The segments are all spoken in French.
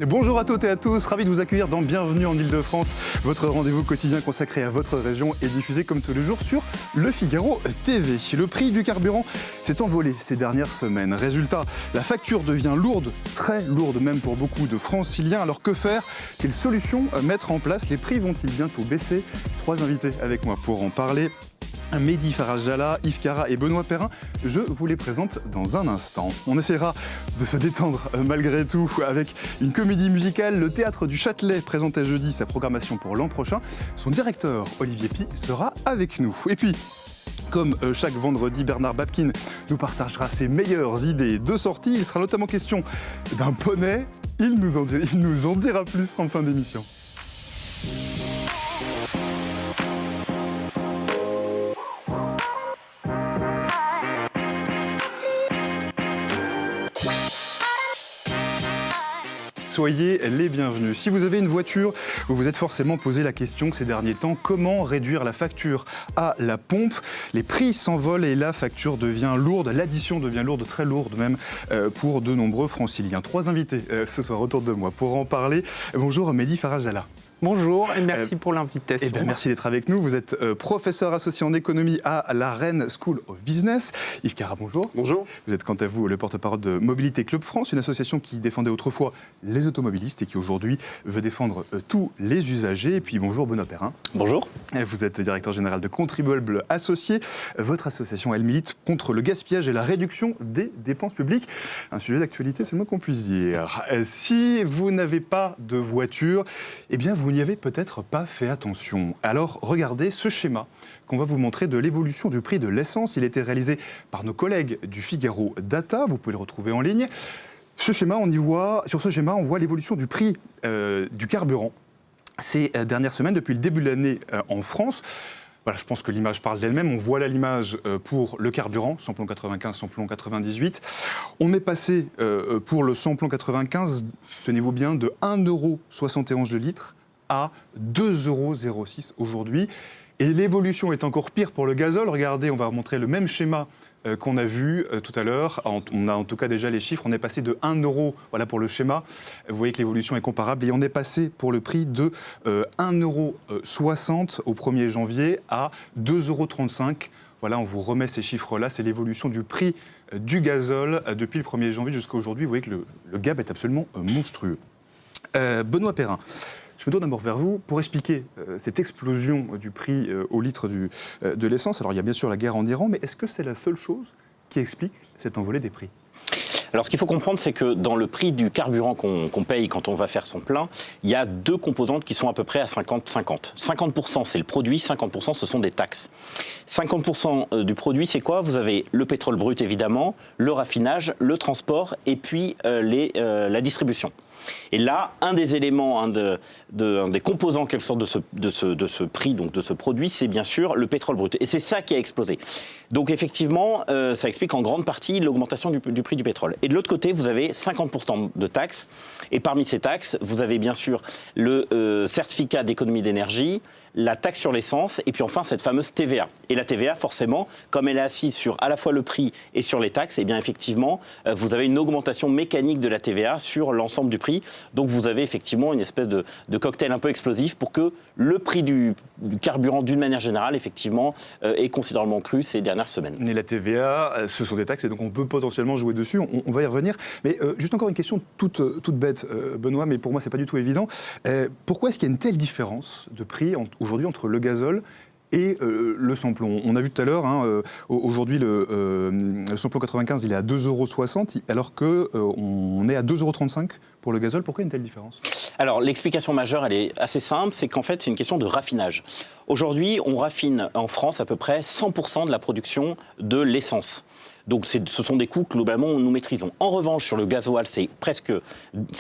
Bonjour à toutes et à tous, ravi de vous accueillir dans Bienvenue en Ile-de-France, votre rendez-vous quotidien consacré à votre région et diffusé comme tous les jours sur Le Figaro TV. Le prix du carburant s'est envolé ces dernières semaines. Résultat, la facture devient lourde, très lourde même pour beaucoup de Franciliens. Alors que faire? Quelles solutions mettre en place? Les prix vont-ils bientôt baisser? Trois invités avec moi pour en parler. Mehdi Farajala, Yves Cara et Benoît Perrin, je vous les présente dans un instant. On essaiera de se détendre malgré tout avec une comédie musicale. Le Théâtre du Châtelet présentait jeudi sa programmation pour l'an prochain. Son directeur, Olivier Pi, sera avec nous. Et puis, comme chaque vendredi, Bernard Babkin nous partagera ses meilleures idées de sortie. Il sera notamment question d'un poney. Il nous en dira plus en fin d'émission. Soyez les bienvenus. Si vous avez une voiture, vous vous êtes forcément posé la question ces derniers temps, comment réduire la facture à la pompe? Les prix s'envolent et la facture devient lourde, l'addition devient lourde, très lourde même, pour de nombreux franciliens. Trois invités ce soir autour de moi pour en parler. Bonjour Mehdi Farajala. Bonjour et merci pour l'invitation. Merci d'être avec nous. Vous êtes professeur associé en économie à la Rennes School of Business. Yves Cara, bonjour. Bonjour. Vous êtes quant à vous le porte-parole de Mobilité Club France, une association qui défendait autrefois les automobilistes et qui aujourd'hui veut défendre tous les usagers. Et puis bonjour Benoît Perrin. Bonjour. Vous êtes directeur général de Contribuables Associés. Votre association, elle milite contre le gaspillage et la réduction des dépenses publiques. Un sujet d'actualité, c'est le moins qu'on puisse dire. Si vous n'avez pas de voiture, eh bien vous n'y avez peut-être pas fait attention. Alors regardez ce schéma qu'on va vous montrer de l'évolution du prix de l'essence. Il a été réalisé par nos collègues du Figaro Data, vous pouvez le retrouver en ligne. Sur ce schéma, on voit l'évolution du prix du carburant ces dernières semaines, depuis le début de l'année en France. Voilà, je pense que l'image parle d'elle-même. On voit là l'image pour le carburant, samplon 95, samplon 98. On est passé pour le samplon 95, tenez-vous bien, de 1,71 € le litre à 2,06 € aujourd'hui. Et l'évolution est encore pire pour le gazole. Regardez, on va montrer le même schéma qu'on a vu tout à l'heure. On a en tout cas déjà les chiffres. On est passé de 1 €, voilà pour le schéma. Vous voyez que l'évolution est comparable. Et on est passé pour le prix de 1,60 € au 1er janvier à 2,35 €. Voilà, on vous remet ces chiffres-là. C'est l'évolution du prix du gazole depuis le 1er janvier jusqu'à aujourd'hui. Vous voyez que le gap est absolument monstrueux. Benoît Perrin, je me tourne d'abord vers vous pour expliquer cette explosion du prix au litre de l'essence. Alors il y a bien sûr la guerre en Iran, mais est-ce que c'est la seule chose qui explique cette envolée des prix ? Alors ce qu'il faut comprendre, c'est que dans le prix du carburant qu'on paye quand on va faire son plein, il y a deux composantes qui sont à peu près à 50-50. 50% c'est le produit, 50% ce sont des taxes. 50% du produit c'est quoi? Vous avez le pétrole brut évidemment, le raffinage, le transport et puis la distribution. Et là, un des éléments, un des composants en quelque sorte de ce prix, donc de ce produit, c'est bien sûr le pétrole brut. Et c'est ça qui a explosé. Donc effectivement, ça explique en grande partie l'augmentation du prix du pétrole. Et de l'autre côté, vous avez 50% de taxes. Et parmi ces taxes, vous avez bien sûr le certificat d'économie d'énergie, la taxe sur l'essence et puis enfin cette fameuse TVA. Et la TVA, forcément, comme elle est assise sur à la fois le prix et sur les taxes, eh bien effectivement, vous avez une augmentation mécanique de la TVA sur l'ensemble du prix. Donc vous avez effectivement une espèce de cocktail un peu explosif pour que le prix du carburant, d'une manière générale, effectivement, ait considérablement cru ces dernières semaines. Et la TVA, ce sont des taxes et donc on peut potentiellement jouer dessus. On va y revenir. Mais juste encore une question toute bête, Benoît, mais pour moi, c'est pas du tout évident. Pourquoi est-ce qu'il y a une telle différence de prix aujourd'hui entre le gazole et le samplon? On a vu tout à l'heure, aujourd'hui le samplon 95 il est à 2,60 € alors qu'on est à 2,35 € pour le gazole. Pourquoi une telle différence? Alors l'explication majeure elle est assez simple, c'est qu'en fait c'est une question de raffinage. Aujourd'hui on raffine en France à peu près 100% de la production de l'essence. Donc ce sont des coûts que globalement nous maîtrisons. En revanche, sur le gasoil, c'est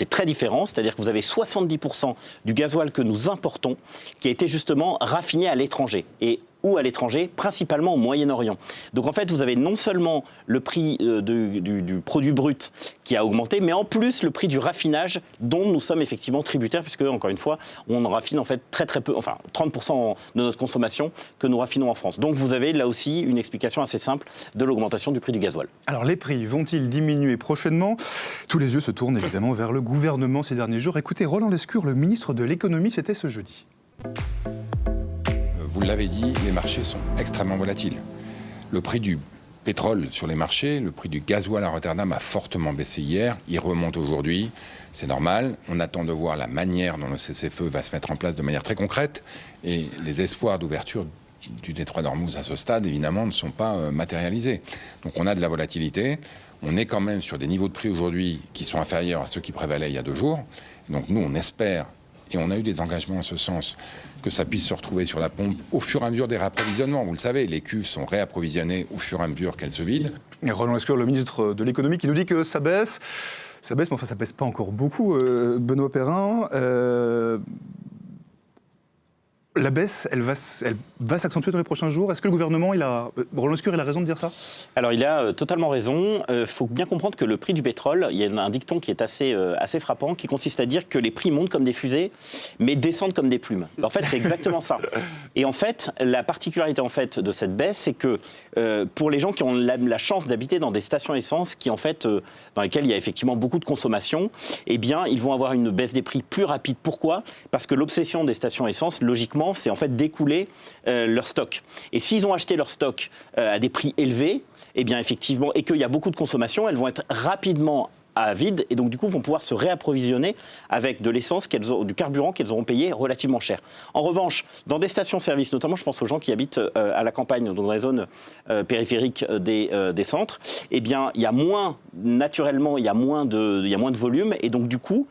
très différent, c'est-à-dire que vous avez 70% du gasoil que nous importons qui a été justement raffiné à l'étranger. Et ou à l'étranger, principalement au Moyen-Orient. Donc en fait, vous avez non seulement le prix du produit brut qui a augmenté, mais en plus le prix du raffinage dont nous sommes effectivement tributaires, puisque encore une fois, on en raffine en fait très peu, enfin 30% de notre consommation que nous raffinons en France. Donc vous avez là aussi une explication assez simple de l'augmentation du prix du gasoil. Alors les prix vont-ils diminuer prochainement? Tous les yeux se tournent évidemment vers le gouvernement ces derniers jours. Écoutez, Roland Lescure, le ministre de l'économie, c'était ce jeudi. Vous l'avez dit, les marchés sont extrêmement volatiles. Le prix du pétrole sur les marchés, le prix du gasoil à Rotterdam a fortement baissé hier, il remonte aujourd'hui, c'est normal. On attend de voir la manière dont le cessez-le-feu va se mettre en place de manière très concrète et les espoirs d'ouverture du détroit d'Ormuz à ce stade, évidemment, ne sont pas matérialisés. Donc on a de la volatilité, on est quand même sur des niveaux de prix aujourd'hui qui sont inférieurs à ceux qui prévalaient il y a 2 jours. Donc nous, on espère, et on a eu des engagements en ce sens, que ça puisse se retrouver sur la pompe au fur et à mesure des réapprovisionnements. Vous le savez, les cuves sont réapprovisionnées au fur et à mesure qu'elles se vident. Et Roland Lescure, le ministre de l'économie, qui nous dit que ça baisse. Ça baisse, mais enfin ça baisse pas encore beaucoup, Benoît Perrin. La baisse, elle va s'accentuer dans les prochains jours. Est-ce que le gouvernement, Roland Lescure, il a raison de dire ça? Alors, il a totalement raison. Il faut bien comprendre que le prix du pétrole, il y a un dicton qui est assez frappant, qui consiste à dire que les prix montent comme des fusées, mais descendent comme des plumes. En fait, c'est exactement ça. Et en fait, la particularité de cette baisse, c'est que pour les gens qui ont la chance d'habiter dans des stations essence, dans lesquelles il y a effectivement beaucoup de consommation, eh bien, ils vont avoir une baisse des prix plus rapide. Pourquoi? Parce que l'obsession des stations essence, logiquement, c'est en fait d'écouler leur stock. Et s'ils ont acheté leur stock à des prix élevés, eh bien effectivement, et qu'il y a beaucoup de consommation, elles vont être rapidement à vide et donc du coup vont pouvoir se réapprovisionner avec de l'essence, du carburant qu'elles auront payé relativement cher. En revanche, dans des stations-service, notamment je pense aux gens qui habitent à la campagne, dans les zones périphériques des centres, eh bien il y a moins, naturellement, il y a moins de volume et donc du coup,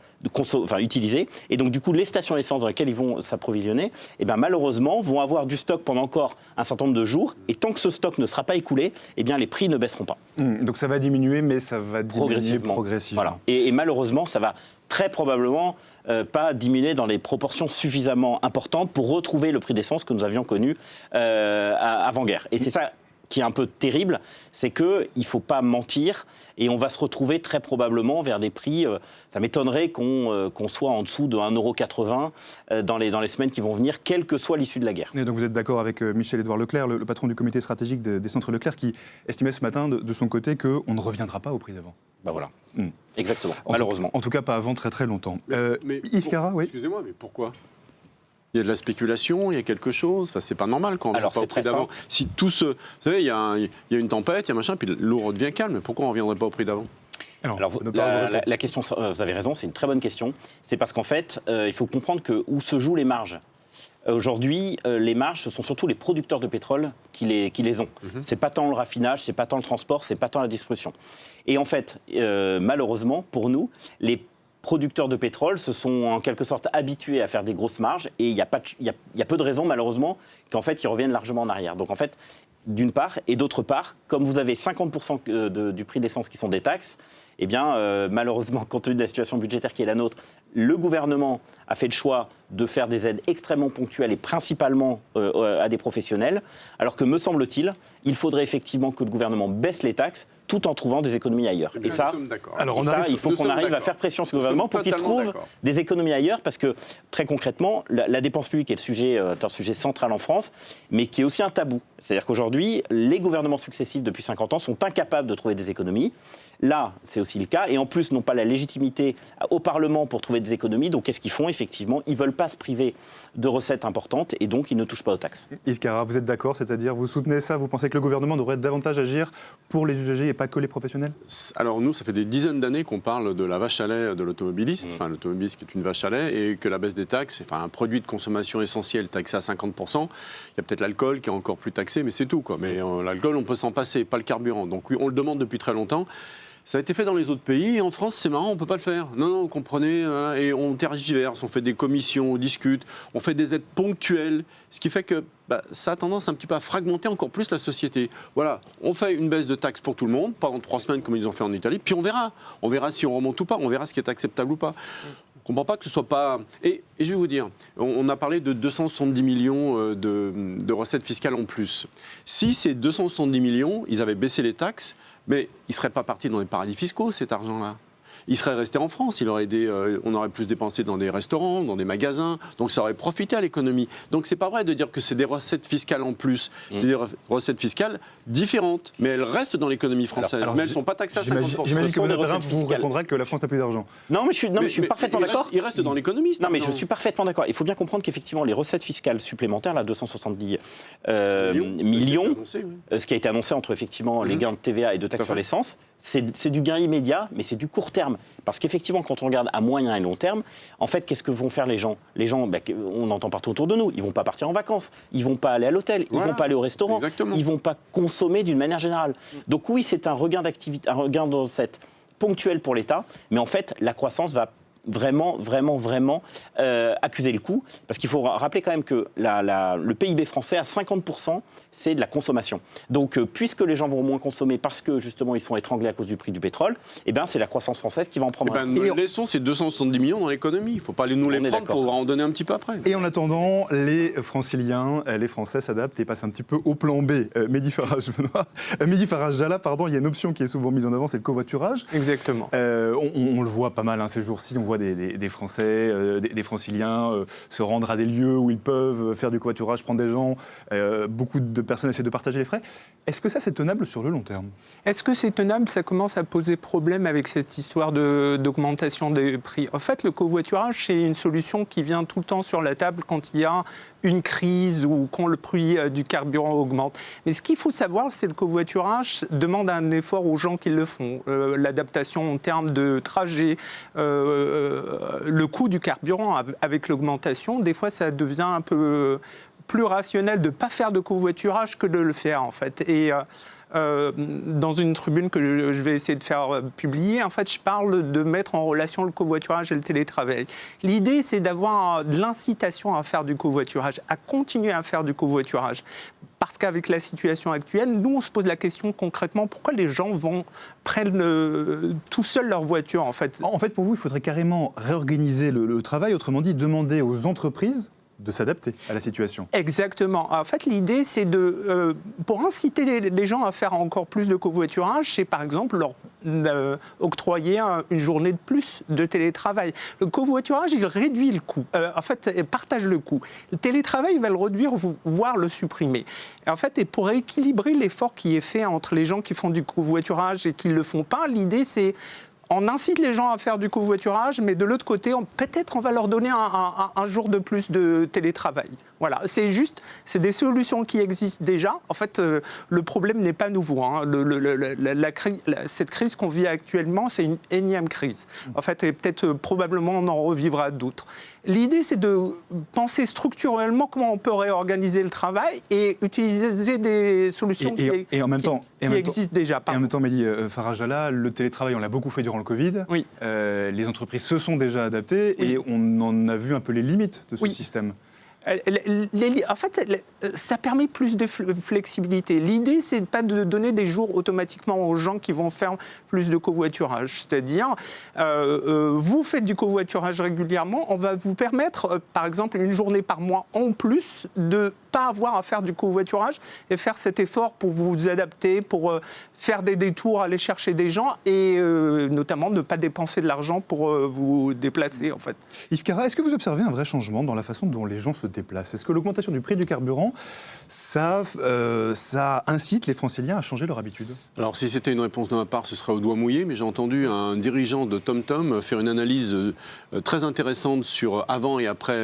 utilisé. Et donc, du coup, les stations essence dans lesquelles ils vont s'approvisionner, eh bien, malheureusement, vont avoir du stock pendant encore un certain nombre de jours. Et tant que ce stock ne sera pas écoulé, eh bien, les prix ne baisseront pas. Donc, ça va diminuer, mais ça va diminuer progressivement. Voilà. Et malheureusement, ça va très probablement pas diminuer dans les proportions suffisamment importantes pour retrouver le prix d'essence que nous avions connu avant-guerre. Et c'est ça qui est un peu terrible, c'est qu'il ne faut pas mentir et on va se retrouver très probablement vers des prix, ça m'étonnerait qu'on soit en dessous de 1,80 € dans les semaines qui vont venir, quelle que soit l'issue de la guerre. Et donc vous êtes d'accord avec Michel-Édouard Leclerc, le patron du comité stratégique des centres Leclerc, qui estimait ce matin de son côté qu'on ne reviendra pas au prix d'avant. Ben voilà, exactement, malheureusement. En tout cas pas avant très très longtemps. Yves Cara, oui. Excusez-moi, mais pourquoi ? Il y a de la spéculation, il y a quelque chose. Enfin, c'est pas normal quand on ne vient pas au prix d'avant. Si tout se, vous savez, il y a une tempête, il y a machin, puis l'eau redevient calme. Pourquoi on ne reviendrait pas au prix d'avant ? Alors la question, vous avez raison, c'est une très bonne question. C'est parce qu'en fait, il faut comprendre où se jouent les marges. Aujourd'hui, les marges, ce sont surtout les producteurs de pétrole qui les ont. C'est pas tant le raffinage, c'est pas tant le transport, c'est pas tant la distribution. Et en fait, malheureusement, pour nous, les producteurs de pétrole se sont en quelque sorte habitués à faire des grosses marges et il y a peu de raisons malheureusement qu'en fait ils reviennent largement en arrière. Donc en fait, d'une part, et d'autre part, comme vous avez 50% du prix de l'essence qui sont des taxes, eh bien malheureusement, compte tenu de la situation budgétaire qui est la nôtre, le gouvernement a fait le choix de faire des aides extrêmement ponctuelles et principalement à des professionnels, alors que, me semble-t-il, il faudrait effectivement que le gouvernement baisse les taxes tout en trouvant des économies ailleurs. Et ça, il faut qu'on arrive à faire pression sur le gouvernement pour qu'il trouve des économies ailleurs, parce que, très concrètement, la dépense publique est un sujet central en France, mais qui est aussi un tabou. C'est-à-dire qu'aujourd'hui, les gouvernements successifs depuis 50 ans sont incapables de trouver des économies. Là, c'est aussi le cas, et en plus, n'ont pas la légitimité au Parlement pour trouver des économies. Donc, qu'est-ce qu'ils font ? Effectivement, ils ne veulent pas se priver de recettes importantes, et donc ils ne touchent pas aux taxes. Yves Cara, vous êtes d'accord ? C'est-à-dire, vous soutenez ça ? Vous pensez que le gouvernement devrait davantage agir pour les usagers et pas que les professionnels ? Alors nous, ça fait des dizaines d'années qu'on parle de la vache à lait de l'automobiliste, enfin l'automobiliste qui est une vache à lait, et que la baisse des taxes, enfin un produit de consommation essentiel taxé à 50%, il y a peut-être l'alcool qui est encore plus taxé, mais c'est tout, quoi. Mais l'alcool, on peut s'en passer, pas le carburant. Donc oui, on le demande depuis très longtemps. Ça a été fait dans les autres pays, et en France, c'est marrant, on ne peut pas le faire. Non, vous comprenez, et on tergiverse, on fait des commissions, on discute, on fait des aides ponctuelles, ce qui fait que ça a tendance un petit peu à fragmenter encore plus la société. Voilà, on fait une baisse de taxes pour tout le monde, pendant 3 semaines comme ils ont fait en Italie, puis on verra si on remonte ou pas, on verra ce qui est acceptable ou pas. Je ne comprends pas que ce soit pas... Et je vais vous dire, on a parlé de 270 millions de recettes fiscales en plus. Si ces 270 millions, ils avaient baissé les taxes, mais ils ne seraient pas partis dans les paradis fiscaux, cet argent-là. Il serait resté en France, on aurait plus dépensé dans des restaurants, dans des magasins, donc ça aurait profité à l'économie. Donc c'est pas vrai de dire que c'est des recettes fiscales en plus, c'est des recettes fiscales différentes, mais elles restent dans l'économie française, mais elles ne sont pas taxées à 50%. J'imagine que des Benoît Perrin recettes vous fiscales. répondra que la France n'a plus d'argent. Non, mais je suis parfaitement d'accord. Il reste dans l'économie. Non, mais je suis parfaitement d'accord. Il faut bien comprendre qu'effectivement, les recettes fiscales supplémentaires, là, 270 millions, ce qui a été annoncé entre effectivement les gains de TVA et de taxes sur l'essence, c'est du gain immédiat, mais c'est du court terme. Parce qu'effectivement, quand on regarde à moyen et long terme, en fait, qu'est-ce que vont faire les gens ? Les gens, on entend partout autour de nous, ils ne vont pas partir en vacances, ils ne vont pas aller à l'hôtel, ils ne vont pas aller au restaurant, ils ne vont pas consommer d'une manière générale. Donc oui, c'est un regain d'activité, un regain de recettes ponctuel pour l'État, mais en fait, la croissance va vraiment accuser le coup, parce qu'il faut rappeler quand même que le PIB français, à 50%, c'est de la consommation. Donc, puisque les gens vont moins consommer parce que, justement, ils sont étranglés à cause du prix du pétrole, eh ben, c'est la croissance française qui va en prendre un. Laissons ces 270 millions dans l'économie. Il ne faut pas nous les prendre pour en donner un petit peu après. Et en attendant, les Franciliens, les Français s'adaptent et passent un petit peu au plan B. Mehdi Faraj-Jallah, il y a une option qui est souvent mise en avant, c'est le covoiturage. Exactement. On le voit pas mal ces jours-ci, on voit des Français, des Franciliens se rendre à des lieux où ils peuvent faire du covoiturage, prendre des gens. Beaucoup de personnes essaient de partager les frais. Est-ce que ça, c'est tenable sur le long terme ? Est-ce que c'est tenable ? Ça commence à poser problème avec cette histoire d'augmentation des prix. En fait, le covoiturage, c'est une solution qui vient tout le temps sur la table quand il y a une crise ou quand le prix du carburant augmente. Mais ce qu'il faut savoir, c'est que le covoiturage demande un effort aux gens qui le font. L'adaptation en termes de trajet, le coût du carburant avec l'augmentation, des fois, ça devient un peu plus rationnel de ne pas faire de covoiturage que de le faire, en fait. Et dans une tribune que je vais essayer de faire publier, en fait, je parle de mettre en relation le covoiturage et le télétravail. L'idée, c'est d'avoir de l'incitation à faire du covoiturage, à continuer à faire du covoiturage. Parce qu'avec la situation actuelle, nous, on se pose la question concrètement, pourquoi les gens prennent tout seuls leur voiture, en fait ? En fait, pour vous, il faudrait carrément réorganiser le travail, autrement dit, demander aux entreprises de s'adapter à la situation. Exactement. En fait, l'idée, c'est pour inciter les gens à faire encore plus de covoiturage, c'est par exemple leur octroyer une journée de plus de télétravail. Le covoiturage, il réduit le coût. En fait, il partage le coût. Le télétravail, il va le réduire, voire le supprimer. Et en fait, et pour équilibrer l'effort qui est fait entre les gens qui font du covoiturage et qui ne le font pas, l'idée, c'est on incite les gens à faire du covoiturage, mais de l'autre côté, peut-être on va leur donner un jour de plus de télétravail. Voilà, c'est des solutions qui existent déjà. En fait, le problème n'est pas nouveau. Hein. Cette crise qu'on vit actuellement, c'est une énième crise. En fait, et peut-être probablement on en revivra d'autres. L'idée, c'est de penser structurellement comment on peut réorganiser le travail et utiliser des solutions qui existent déjà. Et en même temps, Mehdi Faraj-Jallah, le télétravail, on l'a beaucoup fait durant le Covid. Oui. Les entreprises se sont déjà adaptées et on en a vu un peu les limites de ce système. En fait, ça permet plus de flexibilité. L'idée, c'est pas de donner des jours automatiquement aux gens qui vont faire plus de covoiturage. C'est-à-dire, vous faites du covoiturage régulièrement, on va vous permettre, par exemple, une journée par mois en plus de pas avoir à faire du covoiturage et faire cet effort pour vous adapter, pour faire des détours, aller chercher des gens et notamment ne pas dépenser de l'argent pour vous déplacer, en fait. Yves Cara, est-ce que vous observez un vrai changement dans la façon dont les gens se déplacent ? Est-ce que l'augmentation du prix du carburant, ça incite les Franciliens à changer leur habitude ? Alors, si c'était une réponse de ma part, ce serait au doigt mouillé, mais j'ai entendu un dirigeant de TomTom faire une analyse très intéressante sur avant et après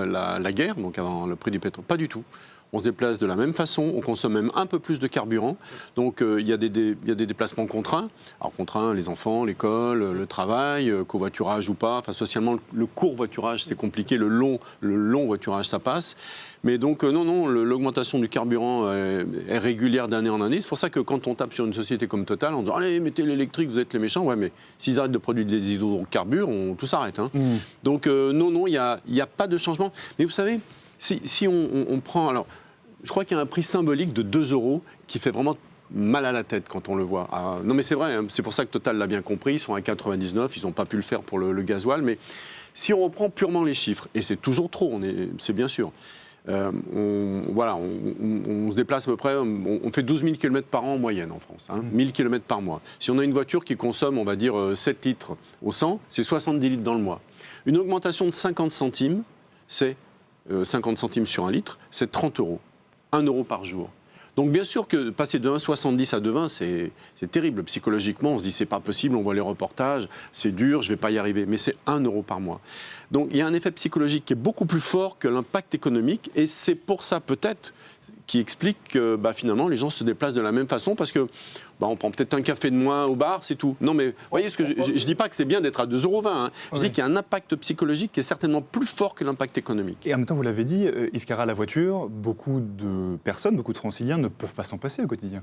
la guerre, donc avant le prix du pétrole. Pas du tout. On se déplace de la même façon, on consomme même un peu plus de carburant. Donc il y a des déplacements contraints. Alors contraints, les enfants, l'école, le travail, covoiturage ou pas. Enfin, socialement, le court voiturage, c'est compliqué. Le long voiturage, ça passe. Mais donc non, l'augmentation du carburant est régulière d'année en année. C'est pour ça que quand on tape sur une société comme Total, on dit « Allez, mettez l'électrique, vous êtes les méchants ». Ouais, mais s'ils arrêtent de produire des hydrocarbures, tout s'arrête. Hein. Donc non, il n'y a pas de changement. Mais vous savez, si on prend... Alors, je crois qu'il y a un prix symbolique de 2 € qui fait vraiment mal à la tête quand on le voit. Non mais c'est vrai, hein, c'est pour ça que Total l'a bien compris, ils sont à 99, ils n'ont pas pu le faire pour le gasoil, mais Si on reprend purement les chiffres, et c'est toujours trop, c'est bien sûr, on se déplace à peu près, on fait 12 000 km par an en moyenne en France, 1000 km par mois. Si on a une voiture qui consomme, on va dire, 7 litres au 100, c'est 70 litres dans le mois. Une augmentation de 50 centimes, c'est 50 centimes sur un litre, c'est 30 €. 1 € par jour. Donc bien sûr que passer de 1,70 à 2,20, c'est terrible. Psychologiquement, on se dit c'est pas possible, on voit les reportages, c'est dur, je vais pas y arriver. Mais c'est 1 € par mois. Donc il y a un effet psychologique qui est beaucoup plus fort que l'impact économique. Et c'est pour ça peut-être qui explique que finalement les gens se déplacent de la même façon parce que on prend peut-être un café de moins au bar, c'est tout. Non mais vous voyez, ce que je dis pas que c'est bien d'être à 2,20 €. Je dis qu'il y a un impact psychologique qui est certainement plus fort que l'impact économique. Et en même temps, vous l'avez dit, Yves Carra, la voiture, beaucoup de personnes, beaucoup de Franciliens ne peuvent pas s'en passer au quotidien.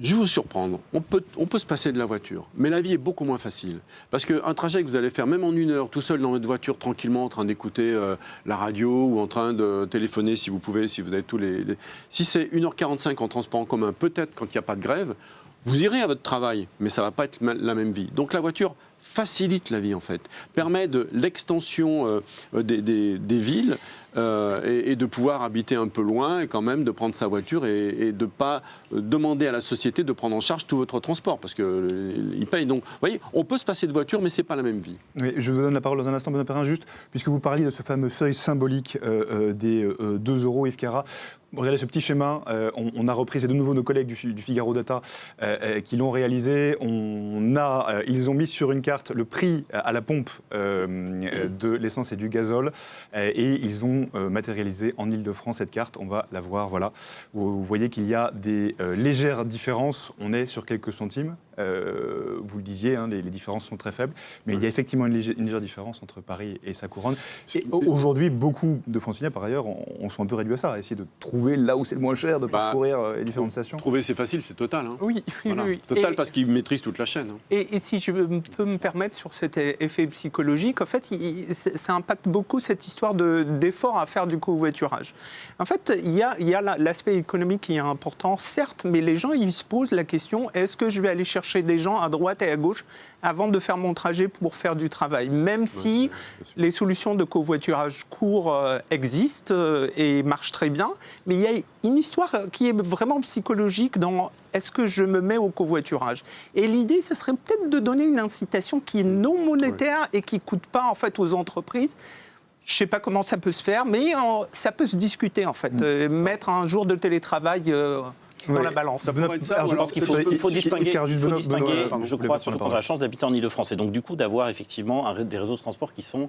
Je vais vous surprendre, on peut se passer de la voiture, mais la vie est beaucoup moins facile. Parce qu'un trajet que vous allez faire, même en 1 heure, tout seul dans votre voiture, tranquillement, en train d'écouter la radio ou en train de téléphoner si vous pouvez, si vous avez tous les... Si c'est 1h45 en transport en commun, peut-être quand il n'y a pas de grève, vous irez à votre travail, mais ça ne va pas être la même vie. Donc la voiture facilite la vie en fait, permet de l'extension des villes et de pouvoir habiter un peu loin et quand même de prendre sa voiture et de ne pas demander à la société de prendre en charge tout votre transport parce qu'ils payent. Donc vous voyez, on peut se passer de voiture mais ce n'est pas la même vie. Oui, je vous donne la parole dans un instant, Benoît Perrin, juste puisque vous parliez de ce fameux seuil symbolique des 2 €, Yves Carra. Regardez ce petit schéma, on a repris, c'est de nouveau nos collègues du Figaro Data qui l'ont réalisé. Ils ont mis sur une carte le prix à la pompe de l'essence et du gazole et ils ont matérialisé en Ile-de-France cette carte. On va la voir, voilà. Vous voyez qu'il y a des légères différences, on est sur quelques centimes. Vous le disiez, les différences sont très faibles, mais il y a effectivement une légère différence entre Paris et sa couronne. Aujourd'hui, beaucoup de Franciliens, par ailleurs, on sont un peu réduits à ça, à essayer de trouver là où c'est le moins cher, de parcourir les différentes stations. Trouver, c'est facile, c'est Total. Oui. Total parce qu'ils maîtrisent toute la chaîne. Et si je peux me permettre sur cet effet psychologique, en fait, ça impacte beaucoup cette histoire d'effort à faire du covoiturage. En fait, il y a l'aspect économique qui est important, certes, mais les gens, ils se posent la question, est-ce que je vais aller chercher des gens à droite et à gauche avant de faire mon trajet pour faire du travail, même si les solutions de covoiturage court existent et marchent très bien, mais il y a une histoire qui est vraiment psychologique dans est-ce que je me mets au covoiturage. Et l'idée, ce serait peut-être de donner une incitation qui est non monétaire et qui ne coûte pas en fait aux entreprises. Je ne sais pas comment ça peut se faire, mais ça peut se discuter en fait. Mettre un jour de télétravail dans la balance. Je pense qu'il faut distinguer, je crois, surtout quand on a la chance d'habiter en Ile-de-France. Et donc, du coup, d'avoir effectivement des réseaux de transport qui sont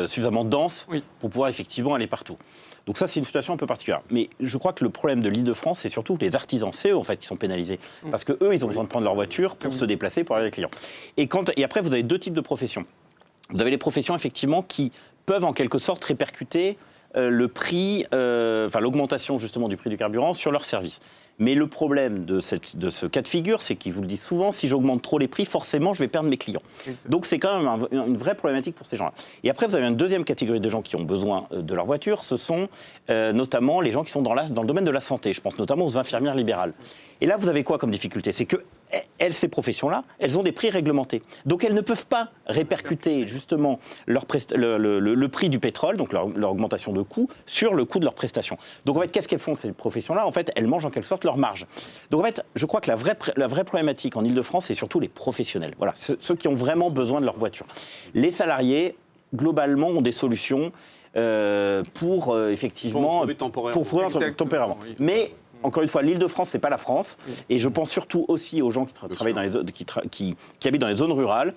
suffisamment denses pour pouvoir effectivement aller partout. Donc ça, c'est une situation un peu particulière. Mais je crois que le problème de l'Île-de-France, c'est surtout les artisans, c'est eux en fait qui sont pénalisés. Parce qu'eux, ils ont besoin de prendre leur voiture pour se déplacer, pour aller avec les clients. Et après, vous avez deux types de professions. Vous avez les professions, effectivement, qui peuvent en quelque sorte répercuter le prix, l'augmentation justement du prix du carburant sur leurs services. Mais le problème de ce cas de figure, c'est qu'ils vous le disent souvent, si j'augmente trop les prix, forcément, je vais perdre mes clients. Exactement. Donc c'est quand même une vraie problématique pour ces gens-là. Et après, vous avez une deuxième catégorie de gens qui ont besoin de leur voiture, ce sont notamment les gens qui sont dans le domaine de la santé. Je pense notamment aux infirmières libérales. Et là, vous avez quoi comme difficulté? C'est que ces professions-là, elles ont des prix réglementés. Donc elles ne peuvent pas répercuter justement le prix du pétrole, donc leur augmentation de coût, sur le coût de leurs prestations. Donc en fait, qu'est-ce qu'elles font ces professions-là? En fait, elles mangent en quelque sorte leur marge. Donc en fait, je crois que la vraie problématique en Ile-de-France, c'est surtout les professionnels. Voilà, ceux qui ont vraiment besoin de leur voiture. Les salariés, globalement, ont des solutions pour effectivement... Pour temporairement. Oui. Mais... Encore une fois, l'Île-de-France, c'est pas la France. Et je pense surtout aussi aux gens qui habitent dans les zones rurales,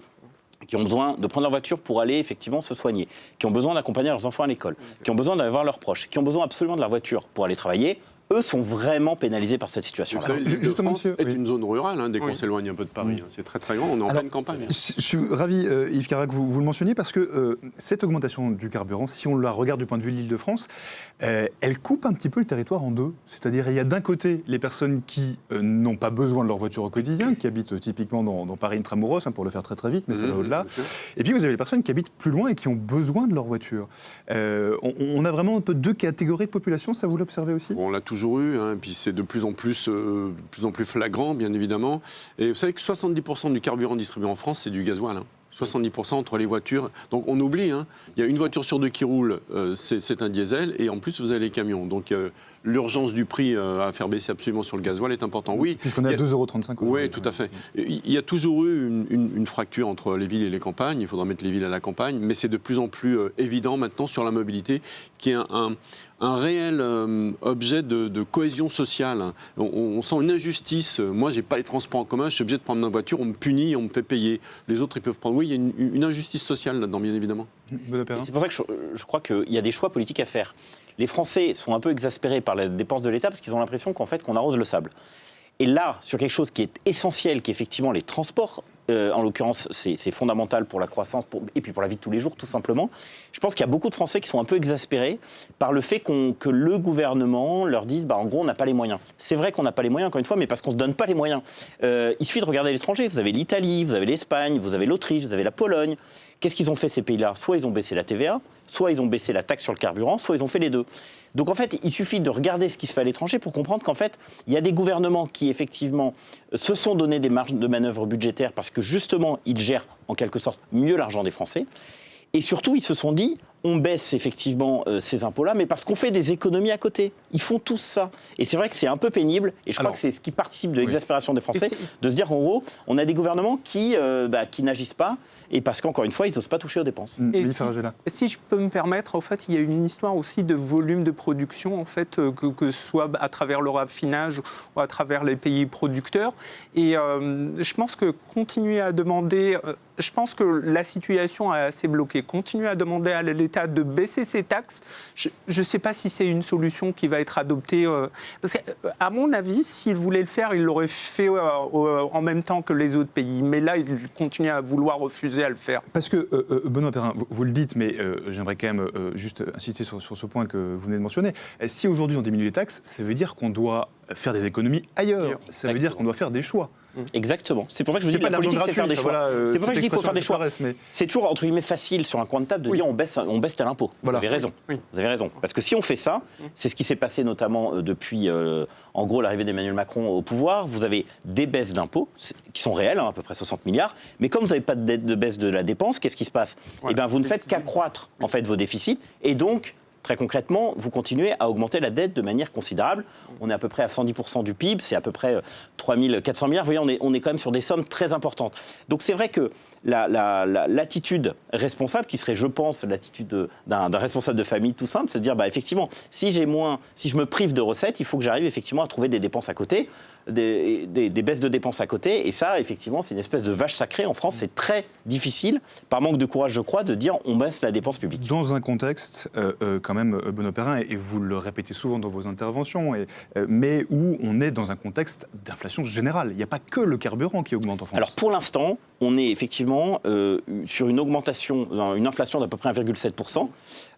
qui ont besoin de prendre leur voiture pour aller effectivement se soigner, qui ont besoin d'accompagner leurs enfants à l'école, qui ont besoin d'aller voir leurs proches, qui ont besoin absolument de leur voiture pour aller travailler. Eux sont vraiment pénalisés par cette situation. Vous savez, l'Île-de-France est une zone rurale, dès qu'on s'éloigne un peu de Paris. C'est très très grand, on est en pleine campagne. Je suis ravi, Yves Carra, que vous le mentionniez, parce que cette augmentation du carburant, si on la regarde du point de vue de l'Île-de-France, elle coupe un petit peu le territoire en deux. C'est-à-dire, il y a d'un côté les personnes qui n'ont pas besoin de leur voiture au quotidien, qui habitent typiquement dans Paris intramuros, pour le faire très très vite, mais ça va au-delà. Et puis vous avez les personnes qui habitent plus loin et qui ont besoin de leur voiture. On a vraiment un peu deux catégories de population, ça vous l'observez aussi? On l'a toujours eu, et puis c'est de plus en plus flagrant, bien évidemment. Et vous savez que 70% du carburant distribué en France, c'est du gasoil. 70% entre les voitures. Donc on oublie, hein, il y a une voiture sur deux qui roule, c'est un diesel, et en plus vous avez les camions. Donc l'urgence du prix à faire baisser absolument sur le gasoil est important. Oui, puisqu'on est à 2,35 €. Oui, tout à fait. Il y a toujours eu une fracture entre les villes et les campagnes. Il faudra mettre les villes à la campagne, mais c'est de plus en plus évident maintenant sur la mobilité, qui est un réel objet de cohésion sociale. On sent une injustice. Moi, j'ai pas les transports en commun, je suis obligé de prendre ma voiture, on me punit, on me fait payer. Les autres, ils peuvent prendre. Oui, il y a une injustice sociale là-dedans, bien évidemment. C'est pour ça que je crois qu'il y a des choix politiques à faire. Les Français sont un peu exaspérés par la dépense de l'État parce qu'ils ont l'impression qu'en fait, qu'on arrose le sable. Et là, sur quelque chose qui est essentiel, qui est effectivement les transports, en l'occurrence, c'est fondamental pour la croissance et puis pour la vie de tous les jours, tout simplement. Je pense qu'il y a beaucoup de Français qui sont un peu exaspérés par le fait que le gouvernement leur dise, en gros, on n'a pas les moyens. C'est vrai qu'on n'a pas les moyens, encore une fois, mais parce qu'on ne se donne pas les moyens. Il suffit de regarder l'étranger. Vous avez l'Italie, vous avez l'Espagne, vous avez l'Autriche, vous avez la Pologne. Qu'est-ce qu'ils ont fait, ces pays-là? Soit ils ont baissé la TVA, soit ils ont baissé la taxe sur le carburant, soit ils ont fait les deux. Donc en fait, il suffit de regarder ce qui se fait à l'étranger pour comprendre qu'en fait, il y a des gouvernements qui effectivement se sont donné des marges de manœuvre budgétaires parce que justement, ils gèrent en quelque sorte mieux l'argent des Français. Et surtout, ils se sont dit, on baisse effectivement ces impôts-là, mais parce qu'on fait des économies à côté. Ils font tous ça. Et c'est vrai que c'est un peu pénible, et je crois que c'est ce qui participe de l'exaspération des Français, de se dire qu'en gros, on a des gouvernements qui n'agissent pas, et parce qu'encore une fois, ils n'osent pas toucher aux dépenses. Et si je peux me permettre, en fait, il y a une histoire aussi de volume de production, en fait, que ce soit à travers le raffinage ou à travers les pays producteurs. Et je pense que continuer à demander... je pense que la situation est assez bloquée. Continuer à demander à l'État de baisser ses taxes, je ne sais pas si c'est une solution qui va être adoptée. Parce qu'à mon avis, s'il voulait le faire, il l'aurait fait en même temps que les autres pays. Mais là, il continue à vouloir refuser à le faire. Parce que, Benoît Perrin, vous le dites, mais j'aimerais quand même juste insister sur ce point que vous venez de mentionner. Si aujourd'hui on diminue les taxes, ça veut dire qu'on doit faire des économies ailleurs. Ça veut dire qu'on doit faire des choix. Exactement. C'est pour ça que je vous dis que la politique, c'est faire des choix. C'est pour ça que je dis qu'il faut faire des choix. C'est toujours, entre guillemets, facile sur un coin de table de dire on baisse tel impôt. Voilà. Vous avez raison. Vous avez raison. Parce que si on fait ça, c'est ce qui s'est passé notamment depuis, en gros, l'arrivée d'Emmanuel Macron au pouvoir. Vous avez des baisses d'impôts qui sont réelles, à peu près 60 milliards. Mais comme vous n'avez pas de baisse de la dépense, qu'est-ce qui se passe? Eh bien, vous ne faites qu'accroître en fait, vos déficits. Et donc, très concrètement, vous continuez à augmenter la dette de manière considérable. On est à peu près à 110% du PIB, c'est à peu près 3 400 milliards. Vous voyez, on est quand même sur des sommes très importantes. Donc c'est vrai que l'attitude responsable, qui serait, je pense, l'attitude d'un responsable de famille tout simple, c'est de dire, effectivement, si je me prive de recettes, il faut que j'arrive effectivement à trouver des dépenses à côté, des baisses de dépenses à côté. Et ça, effectivement, c'est une espèce de vache sacrée. En France, c'est très difficile, par manque de courage, je crois, de dire on baisse la dépense publique. Dans un contexte, quand même, Benoît Perrin, et vous le répétez souvent dans vos interventions, mais où on est dans un contexte d'inflation générale. Il n'y a pas que le carburant qui augmente en France. Alors pour l'instant, on est effectivement sur une augmentation, une inflation d'à peu près 1,7%.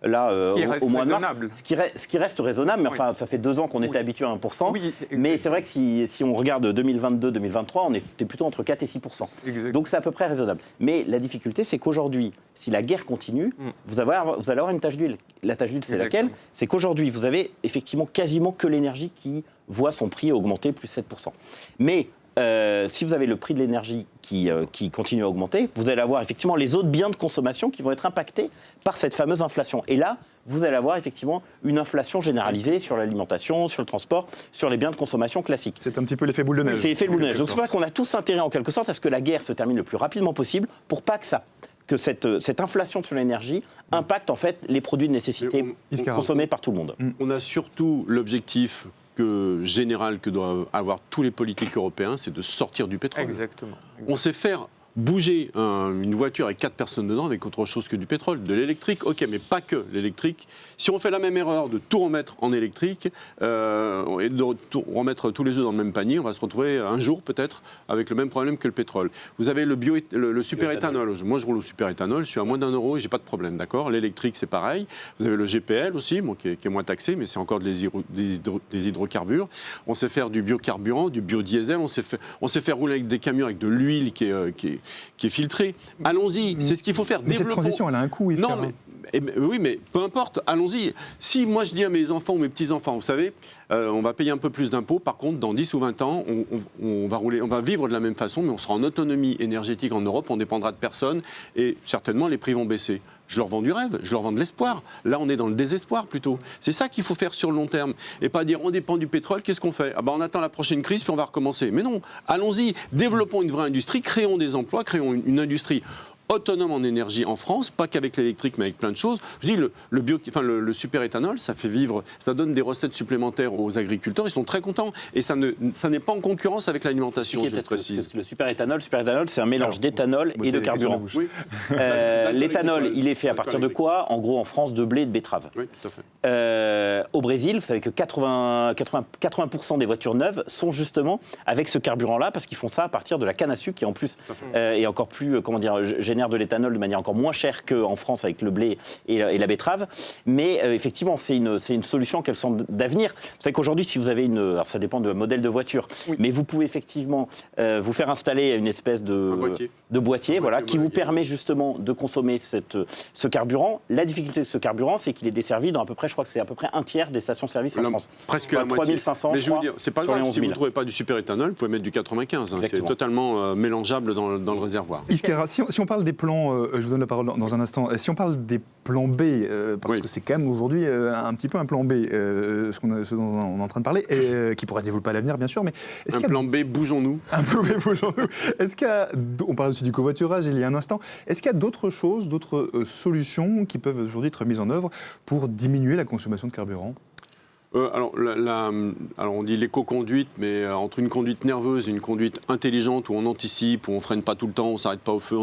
Là, au mois de mars, ce qui reste raisonnable, mais enfin, ça fait 2 ans qu'on était habitué à 1%. Oui, mais c'est vrai que si on regarde 2022-2023, on était plutôt entre 4 et 6%. Exactement. Donc c'est à peu près raisonnable. Mais la difficulté, c'est qu'aujourd'hui, si la guerre continue, vous allez avoir une tache d'huile. La tache d'huile, c'est laquelle? C'est qu'aujourd'hui, vous avez effectivement quasiment que l'énergie qui voit son prix augmenter plus 7%. Mais si vous avez le prix de l'énergie qui continue à augmenter, vous allez avoir effectivement les autres biens de consommation qui vont être impactés par cette fameuse inflation. Et là, vous allez avoir effectivement une inflation généralisée sur l'alimentation, sur le transport, sur les biens de consommation classiques. C'est un petit peu l'effet boule de neige. C'est l'effet boule de neige. Donc c'est pour ça qu'on a tous intérêt en quelque sorte à ce que la guerre se termine le plus rapidement possible pour pas que cette inflation sur l'énergie impacte en fait les produits de nécessité consommés par tout le monde. On a surtout l'objectif général que doivent avoir tous les politiques européens, c'est de sortir du pétrole. Exactement. On sait faire bouger une voiture avec 4 personnes dedans avec autre chose que du pétrole, de l'électrique, ok, mais pas que l'électrique. Si on fait la même erreur de tout remettre en électrique et de remettre tous les œufs dans le même panier, on va se retrouver un jour peut-être avec le même problème que le pétrole. Vous avez le super-éthanol. Moi, je roule au super-éthanol, je suis à moins d'1 € et j'ai pas de problème, d'accord. L'électrique, c'est pareil. Vous avez le GPL aussi, bon, qui est moins taxé, mais c'est encore des hydrocarbures. On sait faire du biocarburant, du biodiesel. On sait faire rouler avec des camions avec de l'huile qui est filtrée. Allons-y, c'est ce qu'il faut faire. Mais cette transition, elle a un coût, Yves. Non, Oui, mais peu importe, allons-y. Si moi je dis à mes enfants ou mes petits-enfants, vous savez, on va payer un peu plus d'impôts, par contre, dans 10 ou 20 ans, on va vivre de la même façon, mais on sera en autonomie énergétique en Europe, on dépendra de personne, et certainement les prix vont baisser. Je leur vends du rêve, je leur vends de l'espoir. Là, on est dans le désespoir plutôt. C'est ça qu'il faut faire sur le long terme. Et pas dire on dépend du pétrole, qu'est-ce qu'on fait? On attend la prochaine crise, puis on va recommencer. Mais non, allons-y, développons une vraie industrie, créons des emplois, créons une industrie autonome en énergie en France, pas qu'avec l'électrique, mais avec plein de choses. Je dis, le superéthanol, ça fait vivre, ça donne des recettes supplémentaires aux agriculteurs, ils sont très contents. Et ça n'est pas en concurrence avec l'alimentation, je le précise. Le superéthanol, c'est un mélange d'éthanol et de carburant. Oui. L'éthanol, il est fait à partir de quoi? En gros, en France, de blé et de betterave. Oui, tout à fait. Au Brésil, vous savez que 80% des voitures neuves sont justement avec ce carburant-là, parce qu'ils font ça à partir de la canne à sucre, qui en plus est encore plus, génère de l'éthanol de manière encore moins chère qu'en France avec le blé et la betterave. Mais effectivement, c'est une solution qu'elle semble d'avenir. Vous savez qu'aujourd'hui, si vous avez alors ça dépend du modèle de voiture, mais vous pouvez effectivement vous faire installer une espèce de boîtier qui vous permet justement de consommer ce carburant. La difficulté de ce carburant, c'est qu'il est desservi dans à peu près, je crois que c'est à peu près un tiers des stations-service en France. Presque la moitié. 3500, mais je veux dire, c'est pas grave, si vous ne 000. trouvez pas du superéthanol, vous pouvez mettre du 95. C'est totalement mélangeable dans le réservoir. Yves Queyras, si on parle des plans, je vous donne la parole dans un instant, si on parle des plans B, parce que c'est quand même aujourd'hui un petit peu un plan B, ce dont on est en train de parler, qui pourrait se développer à l'avenir bien sûr, mais un plan B, bougeons-nous. Un plan B, bougeons-nous. Est-ce qu'il y a, on parlait aussi du covoiturage il y a un instant, est-ce qu'il y a d'autres choses, d'autres solutions qui peuvent aujourd'hui être mises en œuvre pour diminuer la consommation de carburant? Alors on dit l'éco-conduite, mais entre une conduite nerveuse et une conduite intelligente où on anticipe, où on freine pas tout le temps, on s'arrête pas au feu,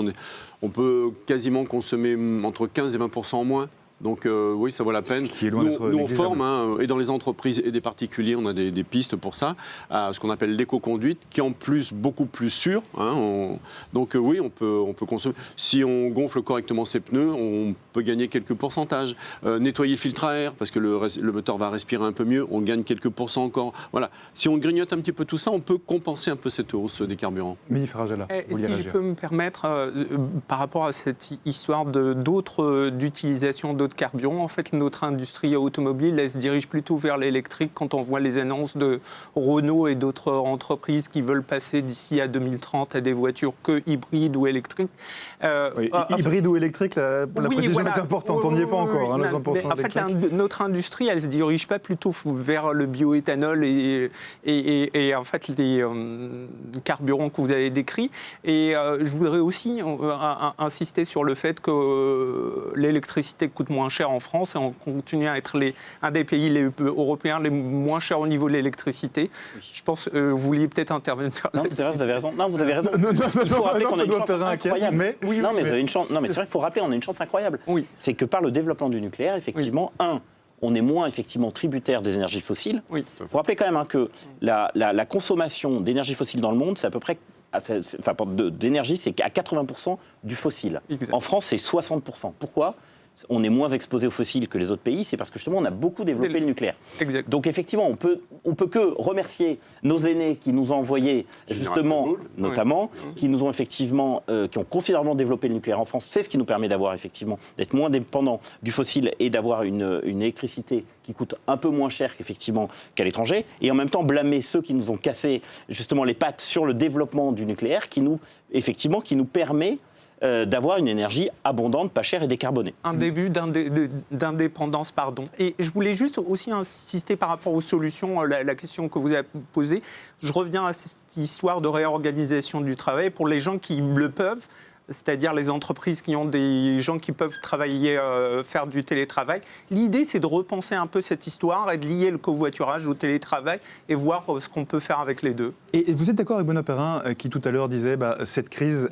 on peut quasiment consommer entre 15 et 20% en moins. Donc oui, ça vaut la peine. Nous on forme, et dans les entreprises et des particuliers, on a des pistes pour ça, à ce qu'on appelle l'éco-conduite, qui est en plus beaucoup plus sûr. Donc oui, on peut consommer. Si on gonfle correctement ses pneus, on peut gagner quelques pourcentages. Nettoyer le filtre à air, parce que le moteur va respirer un peu mieux, on gagne quelques pourcents encore. Voilà. Si on grignote un petit peu tout ça, on peut compenser un peu cette hausse des carburants. Mais il fera là. Si je peux me permettre, par rapport à cette histoire d'utilisation d'autres carburants, en fait, notre industrie automobile, elle se dirige plutôt vers l'électrique quand on voit les annonces de Renault et d'autres entreprises qui veulent passer d'ici à 2030 à des voitures que hybrides ou électriques. Hybride ou électrique, la précision est importante, on n'y est pas encore. En fait, notre industrie, elle ne se dirige pas plutôt vers le bioéthanol et en fait les carburants que vous avez décrits. Et je voudrais aussi insister sur le fait que l'électricité coûte moins cher en France et on continue à être un des pays européens les moins chers au niveau de l'électricité. Je pense que vous vouliez peut-être intervenir. Non, c'est vrai, vous avez raison. Non, vous avez raison. Il faut rappeler qu'on a une chance incroyable. Mais c'est vrai qu'il faut rappeler, on a une chance incroyable. Oui. C'est que par le développement du nucléaire, effectivement, on est moins effectivement tributaire des énergies fossiles. Il faut rappeler quand même que la consommation d'énergie fossile dans le monde, c'est à peu près d'énergie, c'est à 80% du fossile. Exact. En France, c'est 60%. Pourquoi ? On est moins exposé aux fossiles que les autres pays, c'est parce que justement on a beaucoup développé le nucléaire. Exact. Donc effectivement, on peut que remercier nos aînés qui nous ont envoyé justement, notamment, qui nous ont effectivement, qui ont considérablement développé le nucléaire en France. C'est ce qui nous permet d'avoir effectivement d'être moins dépendant du fossile et d'avoir une électricité qui coûte un peu moins cher qu'à l'étranger. Et en même temps blâmer ceux qui nous ont cassé justement les pattes sur le développement du nucléaire, qui nous permet d'avoir une énergie abondante, pas chère et décarbonée. Un début d'indépendance, pardon. Et je voulais juste aussi insister par rapport aux solutions, la question que vous avez posée. Je reviens à cette histoire de réorganisation du travail pour les gens qui le peuvent, c'est-à-dire les entreprises qui ont des gens qui peuvent travailler, faire du télétravail. L'idée, c'est de repenser un peu cette histoire et de lier le covoiturage au télétravail et voir ce qu'on peut faire avec les deux. Et vous êtes d'accord avec Benoît Perrin qui tout à l'heure disait cette crise,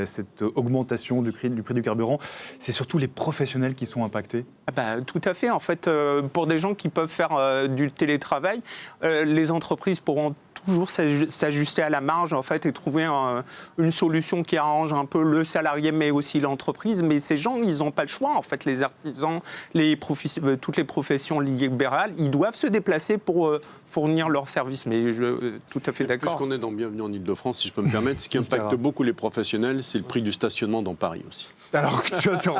cette augmentation du prix du carburant, c'est surtout les professionnels qui sont impactés? Tout à fait. En fait, pour des gens qui peuvent faire du télétravail, les entreprises pourront toujours s'ajuster à la marge en fait et trouver une solution qui arrange un peu le salarié mais aussi l'entreprise. Mais ces gens, ils n'ont pas le choix en fait. Les artisans, toutes les professions libérales, ils doivent se déplacer pour fournir leurs services. Mais tout à fait d'accord. Puisqu'on est dans Bienvenue en Ile-de-France, si je peux me permettre, ce qui impacte beaucoup les professionnels, c'est le prix du stationnement dans Paris aussi. Alors,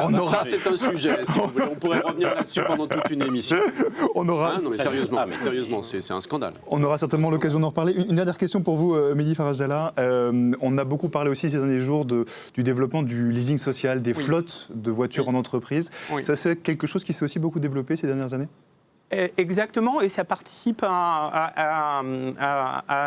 on aura... Ça, c'est un sujet. Si on pourrait revenir là-dessus pendant toute une émission. On aura... non, mais sérieusement, c'est un scandale. On aura certainement l'occasion d'en reparler. Une dernière question pour vous, Mehdi Farajala. On a beaucoup parlé aussi ces derniers jours du développement du leasing social, des flottes de voitures en entreprise. Oui. Ça, c'est quelque chose qui s'est aussi beaucoup développé ces dernières années ? Exactement, et ça participe à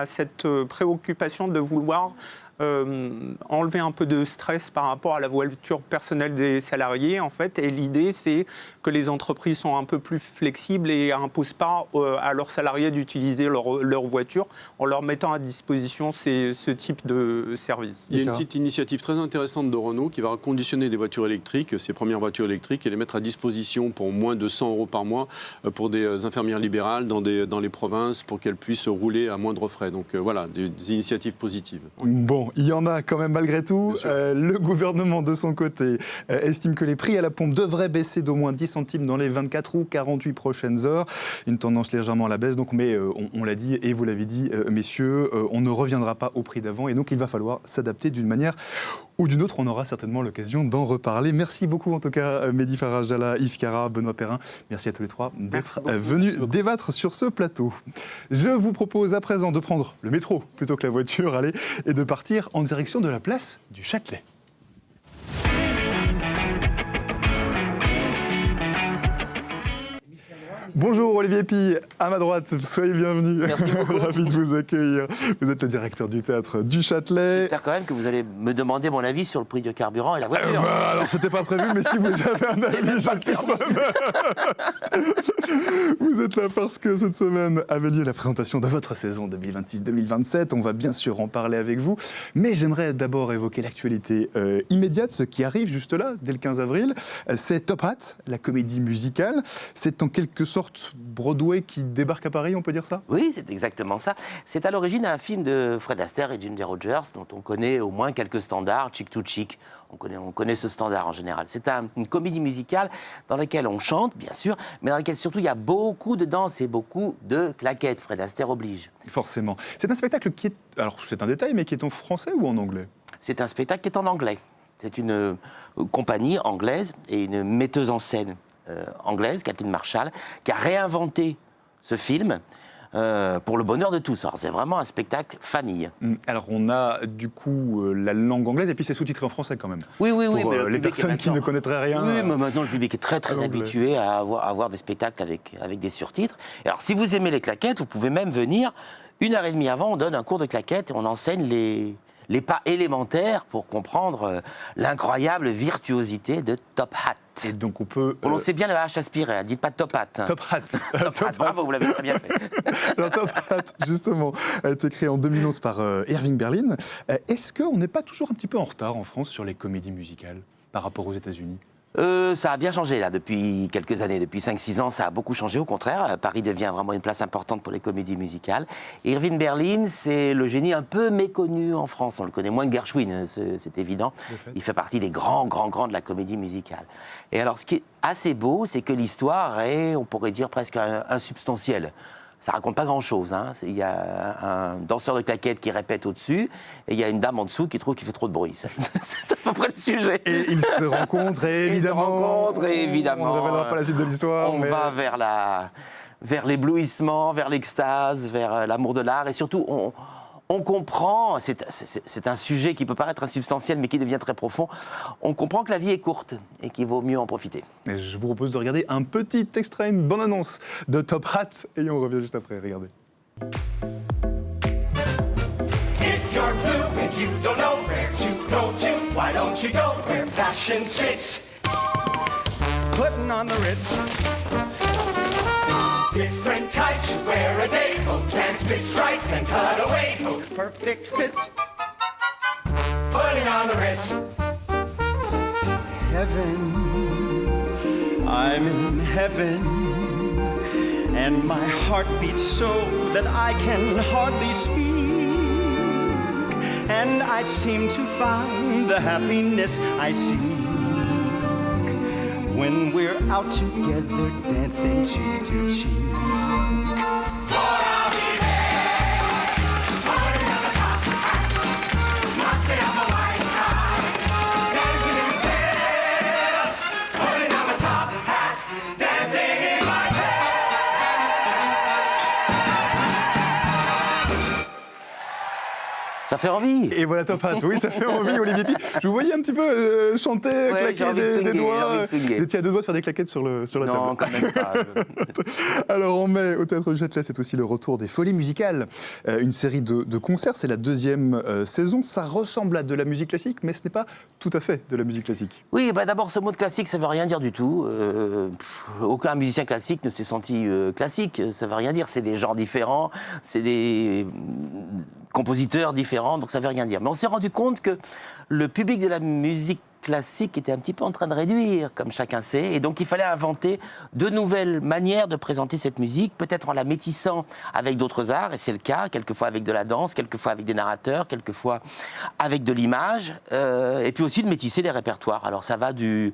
cette préoccupation de vouloir enlever un peu de stress par rapport à la voiture personnelle des salariés, en fait. Et l'idée, c'est que les entreprises sont un peu plus flexibles et n'imposent pas à leurs salariés d'utiliser leur voiture en leur mettant à disposition ce type de service. Il y a une petite initiative très intéressante de Renault qui va reconditionner des voitures électriques, ses premières voitures électriques, et les mettre à disposition pour moins de 100 € par mois pour des infirmières libérales dans les provinces pour qu'elles puissent rouler à moindre frais. Donc voilà, des initiatives positives. Bon, il y en a quand même malgré tout. Le gouvernement, de son côté, estime que les prix à la pompe devraient baisser d'au moins 10 centimes dans les 24 ou 48 prochaines heures. Une tendance légèrement à la baisse, donc, mais on l'a dit et vous l'avez dit, messieurs, on ne reviendra pas au prix d'avant et donc il va falloir s'adapter d'une manière ou d'une autre. On aura certainement l'occasion d'en reparler. Merci beaucoup en tout cas, Mehdi Farajala, Yves Cara, Benoît Perrin. Merci à tous les trois d'être venus débattre sur ce plateau. Je vous propose à présent de prendre le métro plutôt que la voiture, allez, et de partir en direction de la place du Châtelet. Bonjour Olivier Pi, à ma droite, soyez bienvenu. Merci beaucoup. Ravi de vous accueillir. Vous êtes le directeur du théâtre du Châtelet. J'espère quand même que vous allez me demander mon avis sur le prix du carburant et la voiture. Alors c'était pas prévu, mais si vous avez un avis, je suis preneur. Vous êtes là parce que cette semaine avait lieu la présentation de votre saison 2026-2027. On va bien sûr en parler avec vous, mais j'aimerais d'abord évoquer l'actualité immédiate, ce qui arrive juste là, dès le 15 avril. C'est Top Hat, la comédie musicale. C'est en quelque sorte Broadway qui débarque à Paris, on peut dire ça ? Oui, c'est exactement ça. C'est à l'origine un film de Fred Astaire et Ginger Rogers, dont on connaît au moins quelques standards, Chick to Chick. On connaît ce standard en général. C'est une comédie musicale dans laquelle on chante, bien sûr, mais dans laquelle surtout il y a beaucoup de danse et beaucoup de claquettes. Fred Astaire oblige. Forcément. C'est un spectacle qui est... Alors c'est un détail, mais qui est en français ou en anglais ? C'est un spectacle qui est en anglais. C'est une compagnie anglaise et une metteuse en scène anglaise, Kathleen Marshall, qui a réinventé ce film pour le bonheur de tous. Alors c'est vraiment un spectacle famille. Alors on a du coup la langue anglaise et puis c'est sous-titré en français quand même. Oui, pour mais les personnes qui ne connaîtraient rien. Oui, mais maintenant le public est très habitué à avoir des spectacles avec des surtitres. Et alors si vous aimez les claquettes, vous pouvez même venir 1h30 avant, on donne un cours de claquettes et on enseigne les pas élémentaires pour comprendre l'incroyable virtuosité de Top Hat. Et donc on peut... Prononcez bien le H aspiré, dites pas Top Hat. Top Hat. Top Hat, bravo, vous l'avez très bien fait. Alors Top Hat, justement, a été créé en 2011 par Irving Berlin. Est-ce qu'on n'est pas toujours un petit peu en retard en France sur les comédies musicales par rapport aux États-Unis ? Ça a bien changé là depuis quelques années, depuis 5-6 ans ça a beaucoup changé, au contraire, Paris devient vraiment une place importante pour les comédies musicales. Irving Berlin, c'est le génie un peu méconnu en France, on le connaît moins que Gershwin, c'est évident, il fait partie des grands de la comédie musicale. Et alors ce qui est assez beau, c'est que l'histoire est, on pourrait dire, presque insubstantielle. Ça raconte pas grand-chose. Hein. Il y a un danseur de claquettes qui répète au-dessus, et il y a une dame en dessous qui trouve qu'il fait trop de bruit. C'est à peu près le sujet. Et ils se rencontrent, et évidemment... On ne révélera pas la suite de l'histoire. On va vers l'éblouissement, vers l'extase, vers l'amour de l'art, et surtout, on comprend, c'est un sujet qui peut paraître insubstantiel, mais qui devient très profond, on comprend que la vie est courte et qu'il vaut mieux en profiter. Et je vous propose de regarder un petit extrait, une bonne annonce de Top Hat, et on revient juste après, regardez. If you're blue and you don't know where to go to, why don't you go where fashion sits? Putting on the Ritz. Different types you wear a day, both pants, fit stripes, and cutaway, both perfect fits. Putting on the Ritz. Heaven, I'm in heaven, and my heart beats so that I can hardly speak. And I seem to find the happiness I seek when we're out together dancing cheek to cheek. Ça fait envie. Et voilà Top Hat, oui, ça fait envie, Olivier Pi. Je vous voyais un petit peu chanter, Ouais, j'ai claquer envie de des swinguer, j'ai doigts. envie de swinguer. Vous étiez à 2 doigts de faire des claquettes sur la table. Non, quand même pas. Alors en mai, au Théâtre du Châtelet, c'est aussi le retour des Folies musicales. Une série de concerts, c'est la 2e saison. Ça ressemble à de la musique classique, mais ce n'est pas tout à fait de la musique classique. Oui, bah d'abord, ce mot de classique, ça veut rien dire du tout. Aucun musicien classique ne s'est senti classique. Ça veut rien dire. C'est des genres différents, c'est des compositeurs différents, donc ça veut rien dire. Mais on s'est rendu compte que le public de la musique classique était un petit peu en train de réduire, comme chacun sait, et donc il fallait inventer de nouvelles manières de présenter cette musique, peut-être en la métissant avec d'autres arts, et c'est le cas, quelquefois avec de la danse, quelquefois avec des narrateurs, quelquefois avec de l'image, et puis aussi de métisser les répertoires. Alors ça va de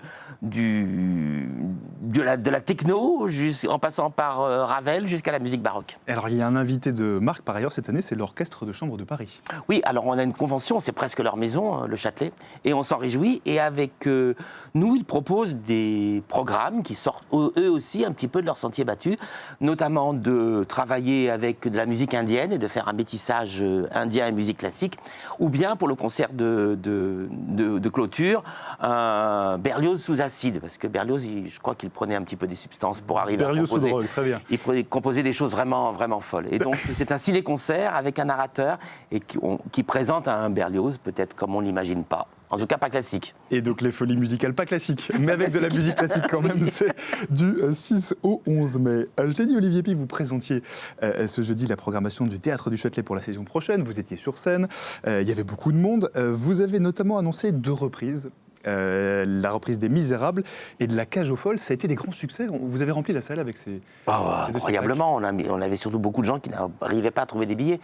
la techno, en passant par Ravel, jusqu'à la musique baroque. Alors il y a un invité de marque par ailleurs cette année, c'est l'Orchestre de Chambre de Paris. Oui, alors on a une convention, c'est presque leur maison, le Châtelet, et on s'en réjouit. Et avec nous, ils proposent des programmes qui sortent eux aussi un petit peu de leur sentier battu, notamment de travailler avec de la musique indienne et de faire un métissage indien et musique classique, ou bien pour le concert de clôture, Berlioz sous acide, parce que Berlioz, je crois qu'il prenait un petit peu des substances pour arriver Berlioz à composer. sous drogue, très bien. Il composait des choses vraiment, vraiment folles. Et donc, c'est un ciné-concert avec un narrateur et qui présente un Berlioz, peut-être comme on l'imagine pas. En tout cas, pas classique. Et donc les Folies musicales, pas classiques, mais avec de la musique classique quand même, c'est du 6 au 11 mai. Je l'ai dit, Olivier Pi, vous présentiez ce jeudi la programmation du Théâtre du Châtelet pour la saison prochaine, vous étiez sur scène, il y avait beaucoup de monde, vous avez notamment annoncé 2 reprises. La reprise des Misérables et de La Cage aux Folles, ça a été des grands succès. Vous avez rempli la salle avec ces deux Incroyablement, on avait surtout beaucoup de gens qui n'arrivaient pas à trouver des billets.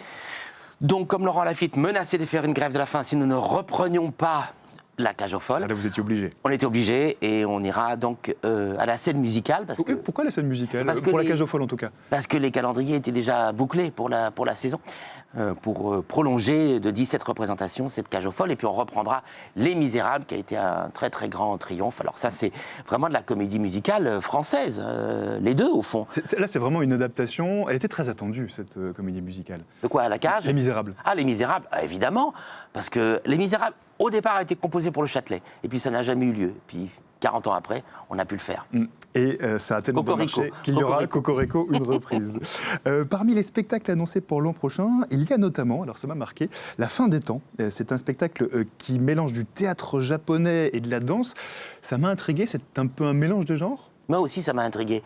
Donc, comme Laurent Lafitte menaçait de faire une grève de la faim si nous ne reprenions pas La Cage aux Folles. Là, vous étiez obligé. On était obligés et on ira donc à la scène musicale. Pourquoi la scène musicale Pour La Cage aux Folles en tout cas. Parce que les calendriers étaient déjà bouclés pour la saison. Pour prolonger de 17 représentations cette Cage aux Folles. Et puis on reprendra Les Misérables, qui a été un très très grand triomphe. Alors ça, c'est vraiment de la comédie musicale française, les deux au fond. Là, c'est vraiment une adaptation. Elle était très attendue, cette comédie musicale. De quoi, La Cage ? Les Misérables. Ah, Les Misérables, évidemment. Parce que Les Misérables, au départ, a été composé pour le Châtelet. Et puis ça n'a jamais eu lieu. Puis 40 ans après, on a pu le faire. Et ça a tellement bien marché qu'il y aura Cocorico, une reprise. Parmi les spectacles annoncés pour l'an prochain, il y a notamment, alors ça m'a marqué, La Fin des Temps. C'est un spectacle qui mélange du théâtre japonais et de la danse. Ça m'a intrigué, c'est un peu un mélange de genres. Moi aussi, ça m'a intrigué.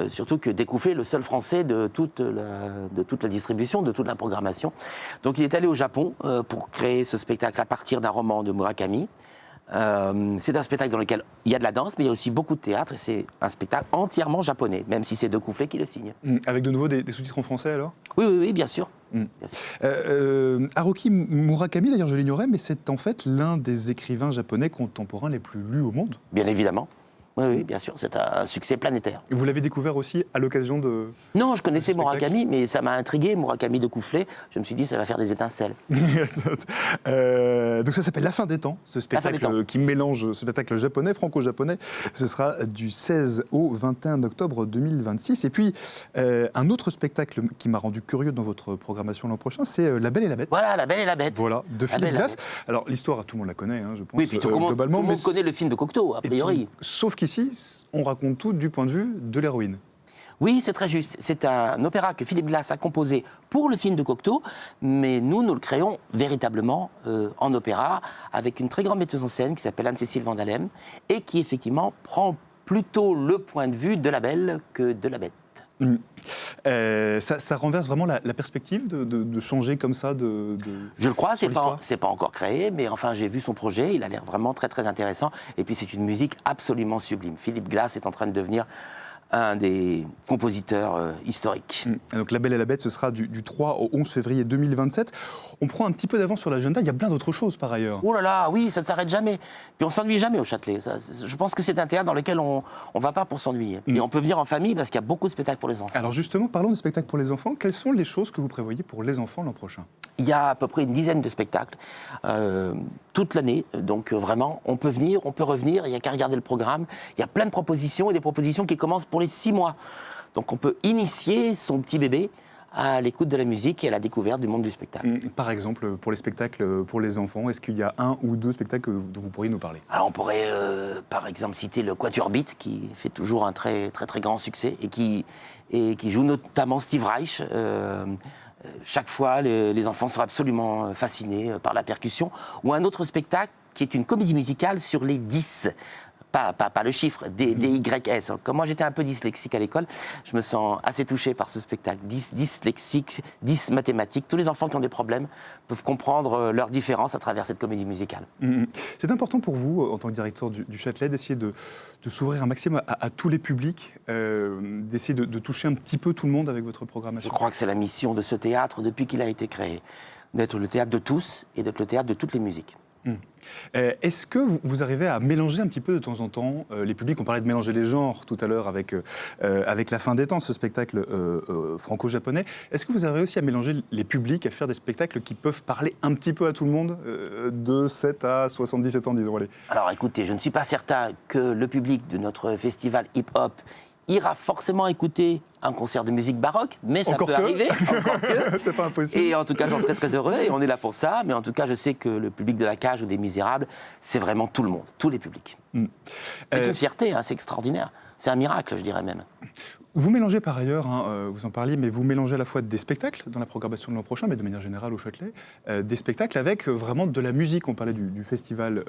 Surtout que Découflé est le seul Français de toute la distribution, de toute la programmation. Donc il est allé au Japon pour créer ce spectacle à partir d'un roman de Murakami. C'est un spectacle dans lequel il y a de la danse, mais il y a aussi beaucoup de théâtre, et c'est un spectacle entièrement japonais, même si c'est Découflé qui le signe. Avec de nouveau des sous-titres en français alors ? Oui, bien sûr. Bien sûr. Haruki Murakami, d'ailleurs je l'ignorais, mais c'est en fait l'un des écrivains japonais contemporains les plus lus au monde. Bien évidemment. Oui, bien sûr, c'est un succès planétaire. Et vous l'avez découvert aussi à l'occasion de... Non, je connaissais Murakami, mais ça m'a intrigué, Murakami de Découflé. Je me suis dit, ça va faire des étincelles. Donc ça s'appelle La Fin des Temps, ce spectacle qui mélange ce spectacle japonais, franco-japonais. Ce sera du 16 au 21 octobre 2026. Et puis, un autre spectacle qui m'a rendu curieux dans votre programmation l'an prochain, c'est La Belle et la Bête. Voilà, La Belle et la Bête. Voilà, de Philippe Glass. Alors, l'histoire, tout le monde la connaît, je pense, oui, puis globalement. Tout le monde connaît le film de Cocteau, a priori. Sauf qu'ici, on raconte tout du point de vue de l'héroïne. Oui, c'est très juste. C'est un opéra que Philippe Glass a composé pour le film de Cocteau, mais nous le créons véritablement en opéra, avec une très grande metteuse en scène qui s'appelle Anne-Cécile Vandalem, et qui effectivement prend plutôt le point de vue de la Belle que de la Bête. Ça renverse vraiment la perspective de changer comme ça Je le crois, c'est pas encore créé, mais enfin j'ai vu son projet, il a l'air vraiment très très intéressant, et puis c'est une musique absolument sublime. Philippe Glass est en train de devenir un des compositeurs historiques. Donc La Belle et la Bête, ce sera du 3 au 11 février 2027. On prend un petit peu d'avance sur l'agenda, il y a plein d'autres choses par ailleurs. Oh là là, oui, ça ne s'arrête jamais. Puis on s'ennuie jamais au Châtelet. Je pense que c'est un théâtre dans lequel on ne va pas pour s'ennuyer. Et on peut venir en famille parce qu'il y a beaucoup de spectacles pour les enfants. Alors justement, parlons de spectacles pour les enfants. Quelles sont les choses que vous prévoyez pour les enfants l'an prochain? Il y a à peu près une dizaine de spectacles toute l'année. Donc vraiment, on peut venir, on peut revenir, il n'y a qu'à regarder le programme. Il y a plein de propositions et des propositions qui commencent pour les 6 mois. Donc on peut initier son petit bébé à l'écoute de la musique et à la découverte du monde du spectacle. Par exemple, pour les spectacles pour les enfants, est-ce qu'il y a 1 ou 2 spectacles dont vous pourriez nous parler? Alors on pourrait par exemple citer le Quatuor Beat qui fait toujours un très grand succès et qui joue notamment Steve Reich. Chaque fois, les enfants sont absolument fascinés par la percussion. Ou un autre spectacle qui est une comédie musicale sur les 10. Pas le chiffre, DYS. Comme moi j'étais un peu dyslexique à l'école, je me sens assez touché par ce spectacle. 10 dyslexiques, 10 mathématiques. Tous les enfants qui ont des problèmes peuvent comprendre leurs différences à travers cette comédie musicale. C'est important pour vous, en tant que directeur du Châtelet, d'essayer de s'ouvrir un maximum à tous les publics, d'essayer de toucher un petit peu tout le monde avec votre programmation? Je crois que c'est la mission de ce théâtre depuis qu'il a été créé, d'être le théâtre de tous et d'être le théâtre de toutes les musiques. Est-ce que vous arrivez à mélanger un petit peu de temps en temps les publics? On parlait de mélanger les genres tout à l'heure avec La Fin des Temps, ce spectacle franco-japonais. Est-ce que vous arrivez aussi à mélanger les publics, à faire des spectacles qui peuvent parler un petit peu à tout le monde, de 7 à 77 ans, disons? Allez. Alors écoutez, je ne suis pas certain que le public de notre festival hip-hop ira forcément écouter un concert de musique baroque, mais ça peut arriver. Encore que. C'est pas impossible. Et en tout cas, j'en serais très heureux et on est là pour ça. Mais en tout cas, je sais que le public de La Cage ou des Misérables, c'est vraiment tout le monde, tous les publics. C'est une fierté, hein, c'est extraordinaire. C'est un miracle, je dirais même. Vous mélangez par ailleurs, vous en parliez, mais vous mélangez à la fois des spectacles dans la programmation de l'an prochain, mais de manière générale au Châtelet, des spectacles avec vraiment de la musique. On parlait du festival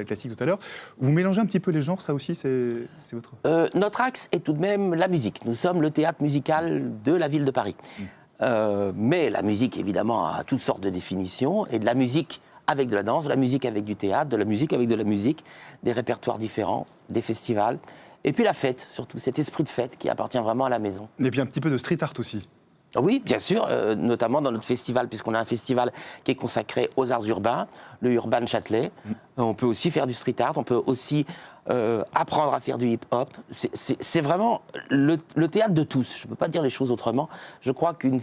classique tout à l'heure. Vous mélangez un petit peu les genres, ça aussi, c'est votre... Notre axe est tout de même la musique. Nous sommes le théâtre musical de la ville de Paris. Mais la musique, évidemment, a toutes sortes de définitions, et de la musique avec de la danse, de la musique avec du théâtre, de la musique avec de la musique, des répertoires différents, des festivals. Et puis la fête, surtout, cet esprit de fête qui appartient vraiment à la maison. Et puis un petit peu de street art aussi. Oui, bien sûr, notamment dans notre festival, puisqu'on a un festival qui est consacré aux arts urbains, le Urban Châtelet. On peut aussi faire du street art, on peut aussi apprendre à faire du hip-hop. C'est vraiment le théâtre de tous. Je ne peux pas dire les choses autrement. Je crois qu'un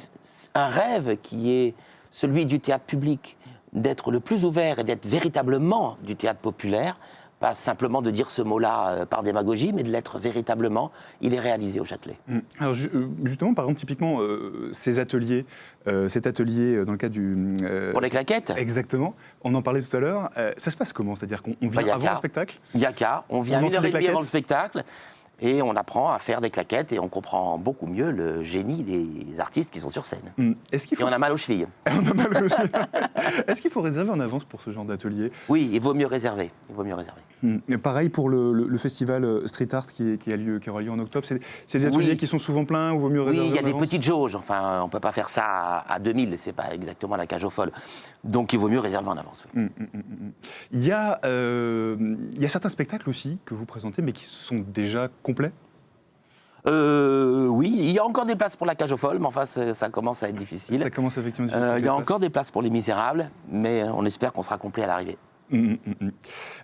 rêve qui est celui du théâtre public, d'être le plus ouvert et d'être véritablement du théâtre populaire, pas simplement de dire ce mot-là par démagogie, mais de l'être véritablement, il est réalisé au Châtelet. Alors justement, par exemple, typiquement, cet atelier dans le cadre du... Pour les claquettes? Exactement, on en parlait tout à l'heure. Ça se passe comment? C'est-à-dire qu'on vient avant le spectacle? Il y a qu'à, on vient On en une fait heure des et demie avant le claquettes spectacle, et on apprend à faire des claquettes, et on comprend beaucoup mieux le génie des artistes qui sont sur scène. Est-ce qu'il faut... Et on a mal aux chevilles. Est-ce qu'il faut réserver en avance pour ce genre d'atelier? Oui, il vaut mieux réserver. Il vaut mieux réserver. Pareil pour le festival Street Art qui aura lieu en octobre. C'est des ateliers qui sont souvent pleins, ou vaut mieux réserver? Oui, il y a en des avance? petites jauges. Enfin, on ne peut pas faire ça à 2000. C'est pas exactement la cage aux folles. Donc, il vaut mieux réserver en avance. Oui. Il y a certains spectacles aussi que vous présentez, mais qui sont déjà complets? Oui, il y a encore des places pour la cage aux folles, mais enfin, ça commence à être difficile. Ça commence effectivement à être il y a encore des places pour les Misérables, mais on espère qu'on sera complet à l'arrivée.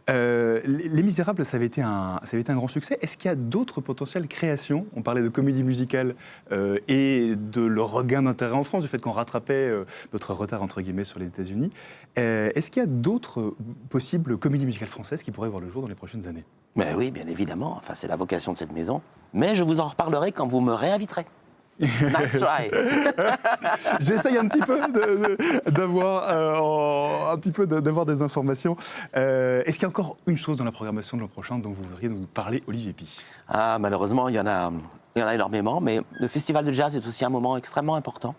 Les Misérables, ça avait été un grand succès. Est-ce qu'il y a d'autres potentielles créations? On parlait de comédie musicale et de leur regain d'intérêt en France, du fait qu'on rattrapait notre retard, entre guillemets, sur les États-Unis. Est-ce qu'il y a d'autres possibles comédies musicales françaises qui pourraient voir le jour dans les prochaines années? Mais oui, bien évidemment. Enfin, c'est la vocation de cette maison. Mais je vous en reparlerai quand vous me réinviterez. Nice try. J'essaye un petit peu d'avoir des informations. Est-ce qu'il y a encore une chose dans la programmation de l'an prochain dont vous voudriez nous parler, Olivier Py? Ah, malheureusement, il y en a énormément, mais le festival de jazz est aussi un moment extrêmement important.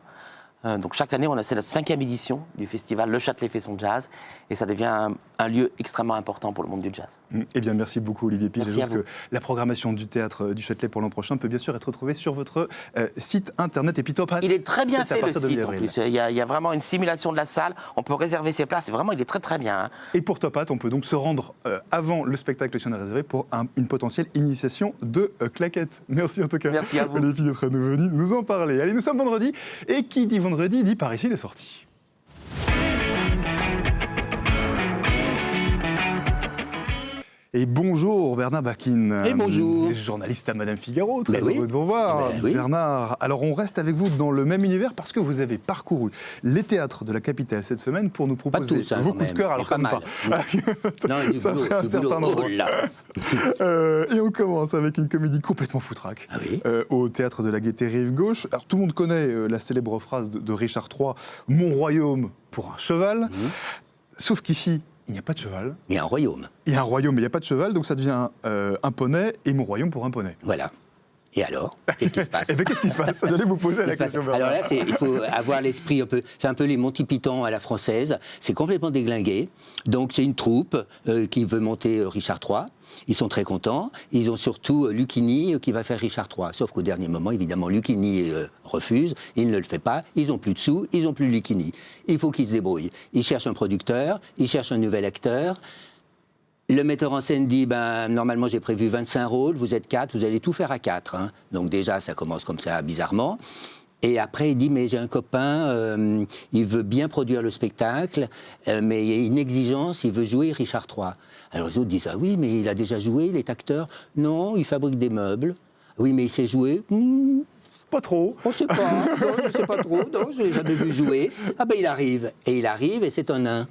Donc chaque année, c'est notre 5e édition du festival Le Châtelet fait son jazz, et ça devient un lieu extrêmement important pour le monde du jazz. Eh bien, merci beaucoup, Olivier Pige. Merci à J'ajoute que la programmation du théâtre du Châtelet pour l'an prochain peut bien sûr être retrouvée sur votre site internet. Et puis Top Hat, Il est très bien c'est à fait, le partir de site, en mi-avril. plus. Il y a vraiment une simulation de la salle. On peut réserver ses places. Et vraiment, il est très, très bien. Hein. Et pour Top Hat, on peut donc se rendre avant le spectacle si on est réservé pour une potentielle initiation de claquettes. Merci en tout cas. Merci à vous. Olivier d'être venu nous en parler. Allez, nous sommes vendredi. Et qui dit vendredi dit par ici les sorties. Et bonjour Bernard Bakin. Et bonjour. Journaliste à Madame Figaro, très Ben oui. heureux de vous voir. Ben oui. Bernard, alors on reste avec vous dans le même univers parce que vous avez parcouru les théâtres de la capitale cette semaine pour nous Pas proposer tous, hein, vos quand coups de même. cœur. Alors Mais pas comme mal. pas. Non, il y a du Ça boulot, ferait un du certain boulot. nombre. Oh là. Et on commence avec une comédie complètement foutraque Ah oui. au théâtre de la Gaîté Rive Gauche. Alors tout le monde connaît la célèbre phrase de Richard III, « Mon royaume pour un cheval ». Sauf qu'ici, il n'y a pas de cheval. Il y a un royaume. Il y a un royaume, mais il n'y a pas de cheval, donc ça devient un poney et mon royaume pour un poney. Voilà. Et alors, qu'est-ce qui se passe Et bien qu'est-ce qui se passe? J'allais vous poser la question. Alors là, il faut avoir l'esprit un peu. C'est un peu les Monty Python à la française. C'est complètement déglingué. Donc c'est une troupe qui veut monter Richard III. Ils sont très contents. Ils ont surtout Lucchini qui va faire Richard III. Sauf qu'au dernier moment, évidemment, Lucchini refuse. Il ne le fait pas. Ils n'ont plus de sous. Ils n'ont plus Lucchini. Il faut qu'ils se débrouillent. Ils cherchent un producteur. Ils cherchent un nouvel acteur. Le metteur en scène dit, normalement j'ai prévu 25 rôles, vous êtes 4, vous allez tout faire à 4. Hein. Donc déjà, ça commence comme ça, bizarrement. Et après, il dit, mais j'ai un copain, il veut bien produire le spectacle, mais il y a une exigence, il veut jouer Richard III. Alors les autres disent, ah oui, mais il a déjà joué, il est acteur. Non, il fabrique des meubles. Oui, mais il sait jouer. Pas trop. On ne sait pas, non, je ne sais pas trop, non, je ne l'ai jamais vu jouer. Ah ben il arrive, et c'est un nain.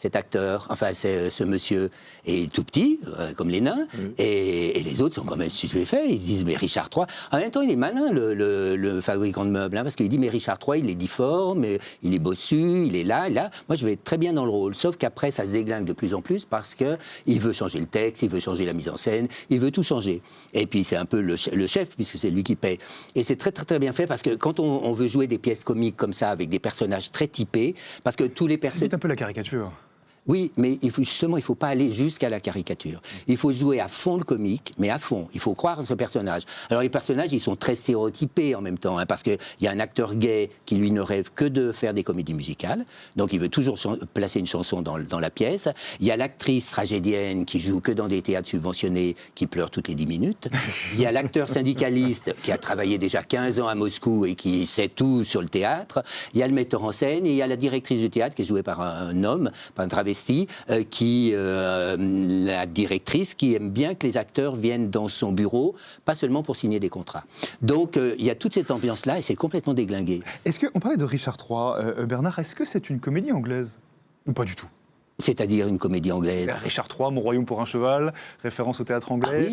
Cet acteur, enfin ce monsieur est tout petit, comme les nains, et les autres sont quand même stupéfaits. Ils se disent, mais Richard III, en même temps il est malin, le fabricant de meubles, hein, parce qu'il dit, mais Richard III, il est difforme, il est bossu, il est là, et là. Moi je vais être très bien dans le rôle, sauf qu'après ça se déglingue de plus en plus parce qu'il veut changer le texte, il veut changer la mise en scène, il veut tout changer. Et puis c'est un peu le chef, puisque c'est lui qui paie. Et c'est très très très bien fait, parce que quand on veut jouer des pièces comiques comme ça, avec des personnages très typés, parce que tous les personnages... C'est un peu la caricature. Oui, mais il ne faut pas aller jusqu'à la caricature. Il faut jouer à fond le comique, mais à fond. Il faut croire à ce personnage. Alors les personnages, ils sont très stéréotypés en même temps, hein, parce qu'il y a un acteur gay qui, lui, ne rêve que de faire des comédies musicales. Donc il veut toujours placer une chanson dans la pièce. Il y a l'actrice tragédienne qui joue que dans des théâtres subventionnés, qui pleure toutes les 10 minutes. Il y a l'acteur syndicaliste qui a travaillé déjà 15 ans à Moscou et qui sait tout sur le théâtre. Il y a le metteur en scène et il y a la directrice du théâtre qui est jouée par un homme, par un travesti, la directrice qui aime bien que les acteurs viennent dans son bureau, pas seulement pour signer des contrats. Donc il y a toute cette ambiance-là et c'est complètement déglingué. Est-ce qu'on parlait de Richard III, Bernard, est-ce que c'est une comédie anglaise? Ou pas du tout? C'est-à-dire une comédie anglaise. Richard III, Mon royaume pour un cheval, référence au théâtre anglais.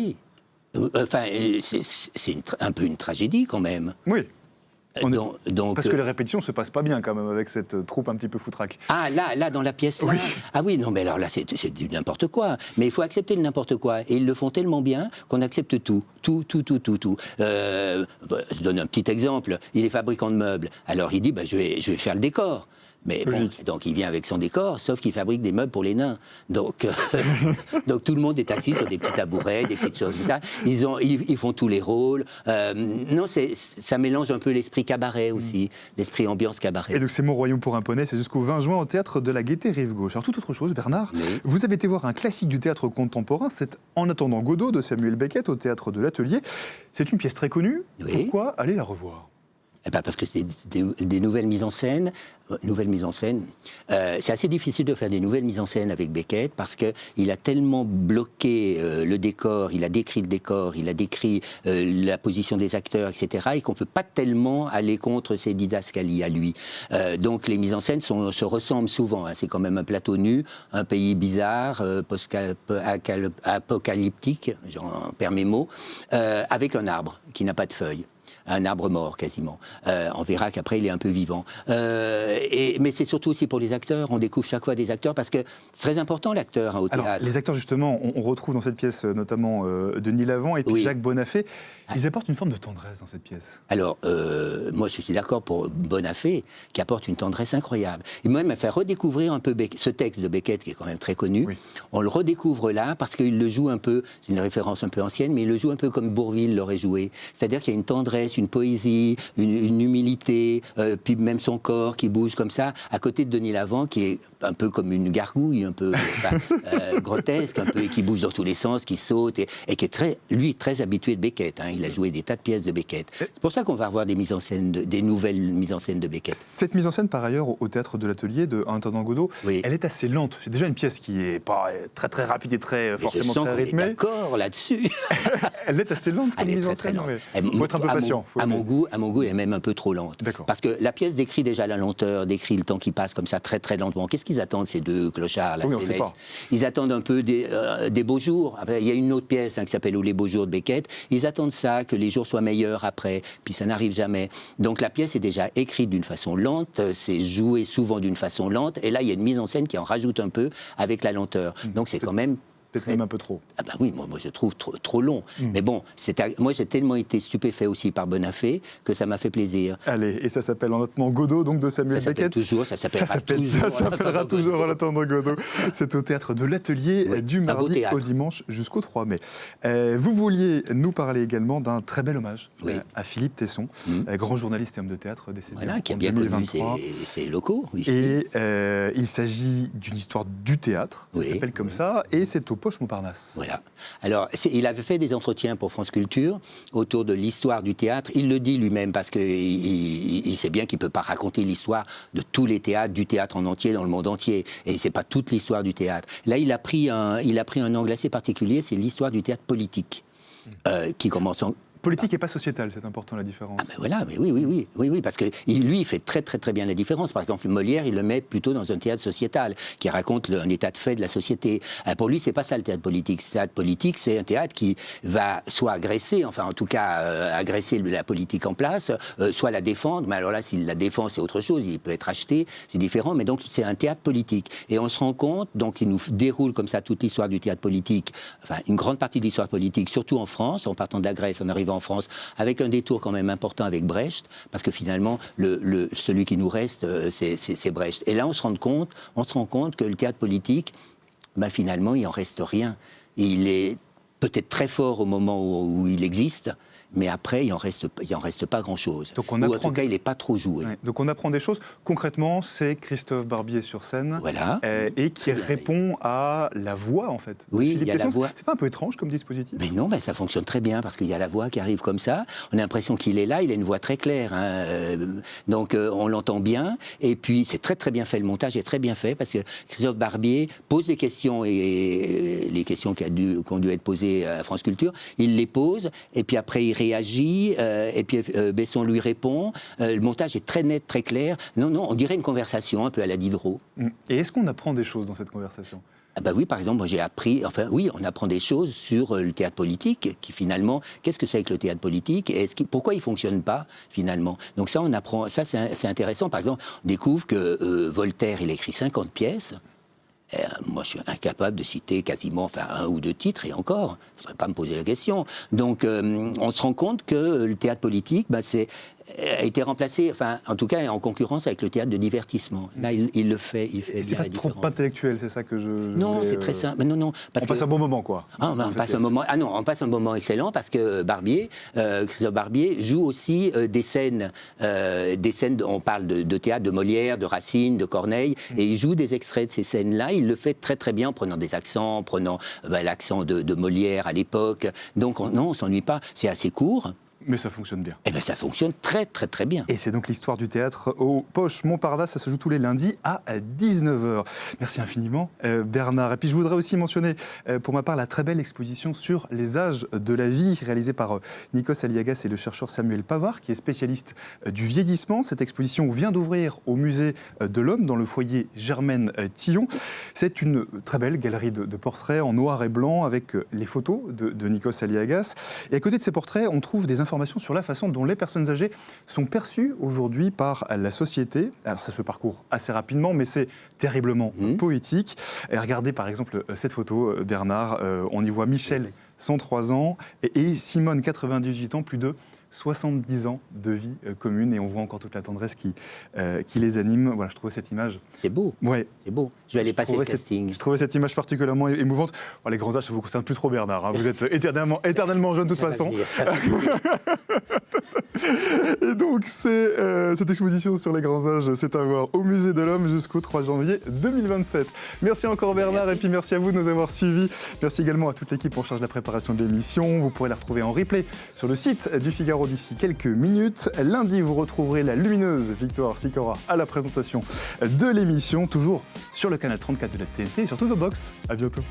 Ah oui. Enfin, c'est un peu une tragédie quand même. Oui. Donc, Parce que les répétitions se passent pas bien quand même avec cette troupe un petit peu foutraque. Ah, là, dans la pièce, là. Oui. Ah oui, non, mais alors là, c'est du n'importe quoi. Mais il faut accepter le n'importe quoi. Et ils le font tellement bien qu'on accepte tout. Tout. Je donne un petit exemple. Il est fabricant de meubles. Alors il dit, je vais faire le décor. Mais bon, donc il vient avec son décor, sauf qu'il fabrique des meubles pour les nains. Donc, donc tout le monde est assis sur des petits tabourets, des petites choses comme ça. Ils font tous les rôles. Non, ça mélange un peu l'esprit cabaret aussi, l'esprit ambiance cabaret. Et donc c'est Mon royaume pour un poney, c'est jusqu'au 20 juin au théâtre de la Gaîté Rive Gauche. Alors toute autre chose, Bernard, oui. Vous avez été voir un classique du théâtre contemporain, c'est En attendant Godot de Samuel Beckett au théâtre de l'Atelier. C'est une pièce très connue. Oui. Pourquoi aller la revoir? Parce que c'est des nouvelles mises en scène. C'est assez difficile de faire des nouvelles mises en scène avec Beckett parce qu'il a tellement bloqué le décor, il a décrit le décor, il a décrit la position des acteurs, etc. et qu'on ne peut pas tellement aller contre ses didascalies à lui. Donc les mises en scène se ressemblent souvent. Hein. C'est quand même un plateau nu, un pays bizarre, apocalyptique, j'en perds mes mots, avec un arbre qui n'a pas de feuilles. un arbre mort quasiment. On verra qu'après il est un peu vivant. Mais c'est surtout aussi pour les acteurs. On découvre chaque fois des acteurs parce que c'est très important l'acteur au théâtre. Alors, les acteurs justement, on retrouve dans cette pièce notamment Denis Lavant et puis Oui. Jacques Bonafé. Ils apportent une forme de tendresse dans cette pièce. Alors, moi, je suis d'accord pour Bonafé, qui apporte une tendresse incroyable. Et moi, il m'a fait redécouvrir un peu ce texte de Beckett, qui est quand même très connu. Oui. On le redécouvre là, parce qu'il le joue un peu, c'est une référence un peu ancienne, mais il le joue un peu comme Bourvil l'aurait joué. C'est-à-dire qu'il y a une tendresse, une poésie, une humilité, puis même son corps qui bouge comme ça, à côté de Denis Lavant, qui est un peu comme une gargouille, un peu grotesque, un peu, et qui bouge dans tous les sens, qui saute, et qui est lui, très habitué de Beckett. Il a joué des tas de pièces de Beckett. C'est pour ça qu'on va avoir des mises en scène, des nouvelles mises en scène de Beckett. Cette mise en scène, par ailleurs, au théâtre de l'Atelier de Intendant Godot, Oui. elle est assez lente. C'est déjà une pièce qui est pas très très rapide et très Mais forcément je sens très qu'on est rythmée. d'accord là-dessus. Elle est assez lente comme Elle est mise en très très scène. lente. Il faut être un peu patient. À mon goût, elle est même un peu trop lente. D'accord. Parce que la pièce décrit déjà la lenteur, décrit le temps qui passe comme ça très très lentement. Qu'est-ce qu'ils attendent ces deux clochards là, Oui, on sait célestes pas. Ils attendent un peu des beaux jours. Après, il y a une autre pièce qui s'appelle Ou les beaux jours de Beckett. Ils attendent ça, que les jours soient meilleurs après. Puis ça n'arrive jamais. Donc la pièce est déjà écrite d'une façon lente, c'est joué souvent d'une façon lente. Et là, il y a une mise en scène qui en rajoute un peu avec la lenteur. Donc c'est quand même Peut-être même un peu trop. Ah bah oui, moi je trouve trop long. Mais bon, moi j'ai tellement été stupéfait aussi par Bonafé que ça m'a fait plaisir. Allez, et ça s'appelle En attendant Godot, donc de Samuel Ça s'appelle Beckett. toujours, ça s'appellera toujours. Ça s'appellera toujours En attendant Godot. C'est au théâtre de l'Atelier Oui, du un beau mardi théâtre. au dimanche jusqu'au 3 mai. Vous vouliez nous parler également d'un très bel hommage Oui. à Philippe Tesson, grand journaliste et homme de théâtre décédé Voilà, qui a en bien connu 2023. ses locaux. Ici. Et il s'agit d'une histoire du théâtre, ça Oui, s'appelle comme oui. ça, et c'est au Poche Montparnasse. Voilà. Alors, il avait fait des entretiens pour France Culture autour de l'histoire du théâtre. Il le dit lui-même parce qu'il sait bien qu'il ne peut pas raconter l'histoire de tous les théâtres, du théâtre en entier, dans le monde entier. Et ce n'est pas toute l'histoire du théâtre. Là, il a pris un angle assez particulier, c'est l'histoire du théâtre politique, qui commence en... Politique et pas sociétale, c'est important la différence. Ah ben voilà, mais oui, parce que lui, il fait très très très bien la différence. Par exemple, Molière, il le met plutôt dans un théâtre sociétal, qui raconte un état de fait de la société. Pour lui, c'est pas ça le théâtre politique. Le théâtre politique, c'est un théâtre qui va soit agresser, enfin en tout cas agresser la politique en place, soit la défendre. Mais alors là, s'il la défend, c'est autre chose. Il peut être acheté, c'est différent. Mais donc c'est un théâtre politique. Et on se rend compte, donc il nous déroule comme ça toute l'histoire du théâtre politique, enfin une grande partie de l'histoire politique, surtout en France, en partant de la Grèce, en arrivant en France, avec un détour quand même important avec Brecht, parce que finalement, celui qui nous reste, c'est Brecht. Et là, on se rend compte que le théâtre politique, ben, finalement, il n'en reste rien. Il est peut-être très fort au moment où il existe, mais après, il n'en reste pas grand-chose. Donc on Ou en apprend tout cas, il n'est pas trop joué. Ouais. Donc on apprend des choses. Concrètement, c'est Christophe Barbier sur scène, Voilà. et qui Très bien. répond à la voix, en fait. Oui, Philippe il y a la Tesson. voix. C'est pas un peu étrange comme dispositif? Mais non, ben ça fonctionne très bien parce qu'il y a la voix qui arrive comme ça. On a l'impression qu'il est là, il a une voix très claire. Donc on l'entend bien. Et puis c'est très très bien fait, le montage est très bien fait parce que Christophe Barbier pose des questions et les questions qui ont dû être posées à France Culture, il les pose et puis après il réagit et puis Besson lui répond. Le montage est très net, très clair. Non, on dirait une conversation un peu à la Diderot. Et est-ce qu'on apprend des choses dans cette conversation? Ah bah oui, par exemple, moi j'ai appris, on apprend des choses sur le théâtre politique, qui finalement, qu'est-ce que c'est que le théâtre politique et pourquoi il ne fonctionne pas finalement. Donc ça, on apprend, ça c'est intéressant. Par exemple, on découvre que Voltaire, il a écrit 50 pièces. Moi, je suis incapable de citer quasiment un ou deux titres, et encore, il ne faudrait pas me poser la question. Donc, on se rend compte que le théâtre politique, a été remplacé, en tout cas, en concurrence avec le théâtre de divertissement. Là, il le fait, il fait Et c'est bien pas la trop différence. intellectuel, c'est ça que je Non, voulais, c'est très simple. Non, parce On passe que- un bon moment, quoi. on dans cette passe un pièce. moment. Ah non, on passe un moment excellent parce que Christophe Barbier joue aussi des scènes. On parle de théâtre, de Molière, de Racine, de Corneille, et il joue des extraits de ces scènes-là. Il le fait très très bien en prenant des accents, en prenant l'accent de Molière à l'époque. Donc on s'ennuie pas. C'est assez court. Mais ça fonctionne bien. Et bien ça fonctionne très très très bien. Et c'est donc l'histoire du théâtre au Poche Montparnasse. Ça se joue tous les lundis à 19h. Merci infiniment, Bernard. Et puis je voudrais aussi mentionner, pour ma part, la très belle exposition sur les âges de la vie, réalisée par Nikos Aliagas et le chercheur Samuel Pavard, qui est spécialiste du vieillissement. Cette exposition vient d'ouvrir au musée de l'Homme, dans le foyer Germaine Tillon. C'est une très belle galerie de portraits en noir et blanc, avec les photos de Nikos Aliagas. Et à côté de ces portraits, on trouve des informations informations sur la façon dont les personnes âgées sont perçues aujourd'hui par la société. Alors ça se parcourt assez rapidement, mais c'est terriblement poétique. Et regardez par exemple cette photo, Bernard, on y voit Michel, 103 ans, et Simone, 98 ans, plus de 70 ans de vie commune, et on voit encore toute la tendresse qui les anime. Voilà, je trouvais cette image... C'est beau, ouais. C'est beau. Je vais aller passer le casting. Je trouvais cette image particulièrement émouvante. Bon, les grands âges, ça ne vous concerne plus trop, Bernard. Hein. Vous êtes éternellement jeune de toute façon. Et donc, cette exposition sur les grands âges, c'est à voir au Musée de l'Homme jusqu'au 3 janvier 2027. Merci encore, Bernard, et puis merci à vous de nous avoir suivis. Merci également à toute l'équipe en charge de la préparation de l'émission. Vous pourrez la retrouver en replay sur le site du Figaro d'ici quelques minutes. Lundi, vous retrouverez la lumineuse Victoire Sicora à la présentation de l'émission, toujours sur le canal 34 de la TNT et sur tous vos box. À bientôt.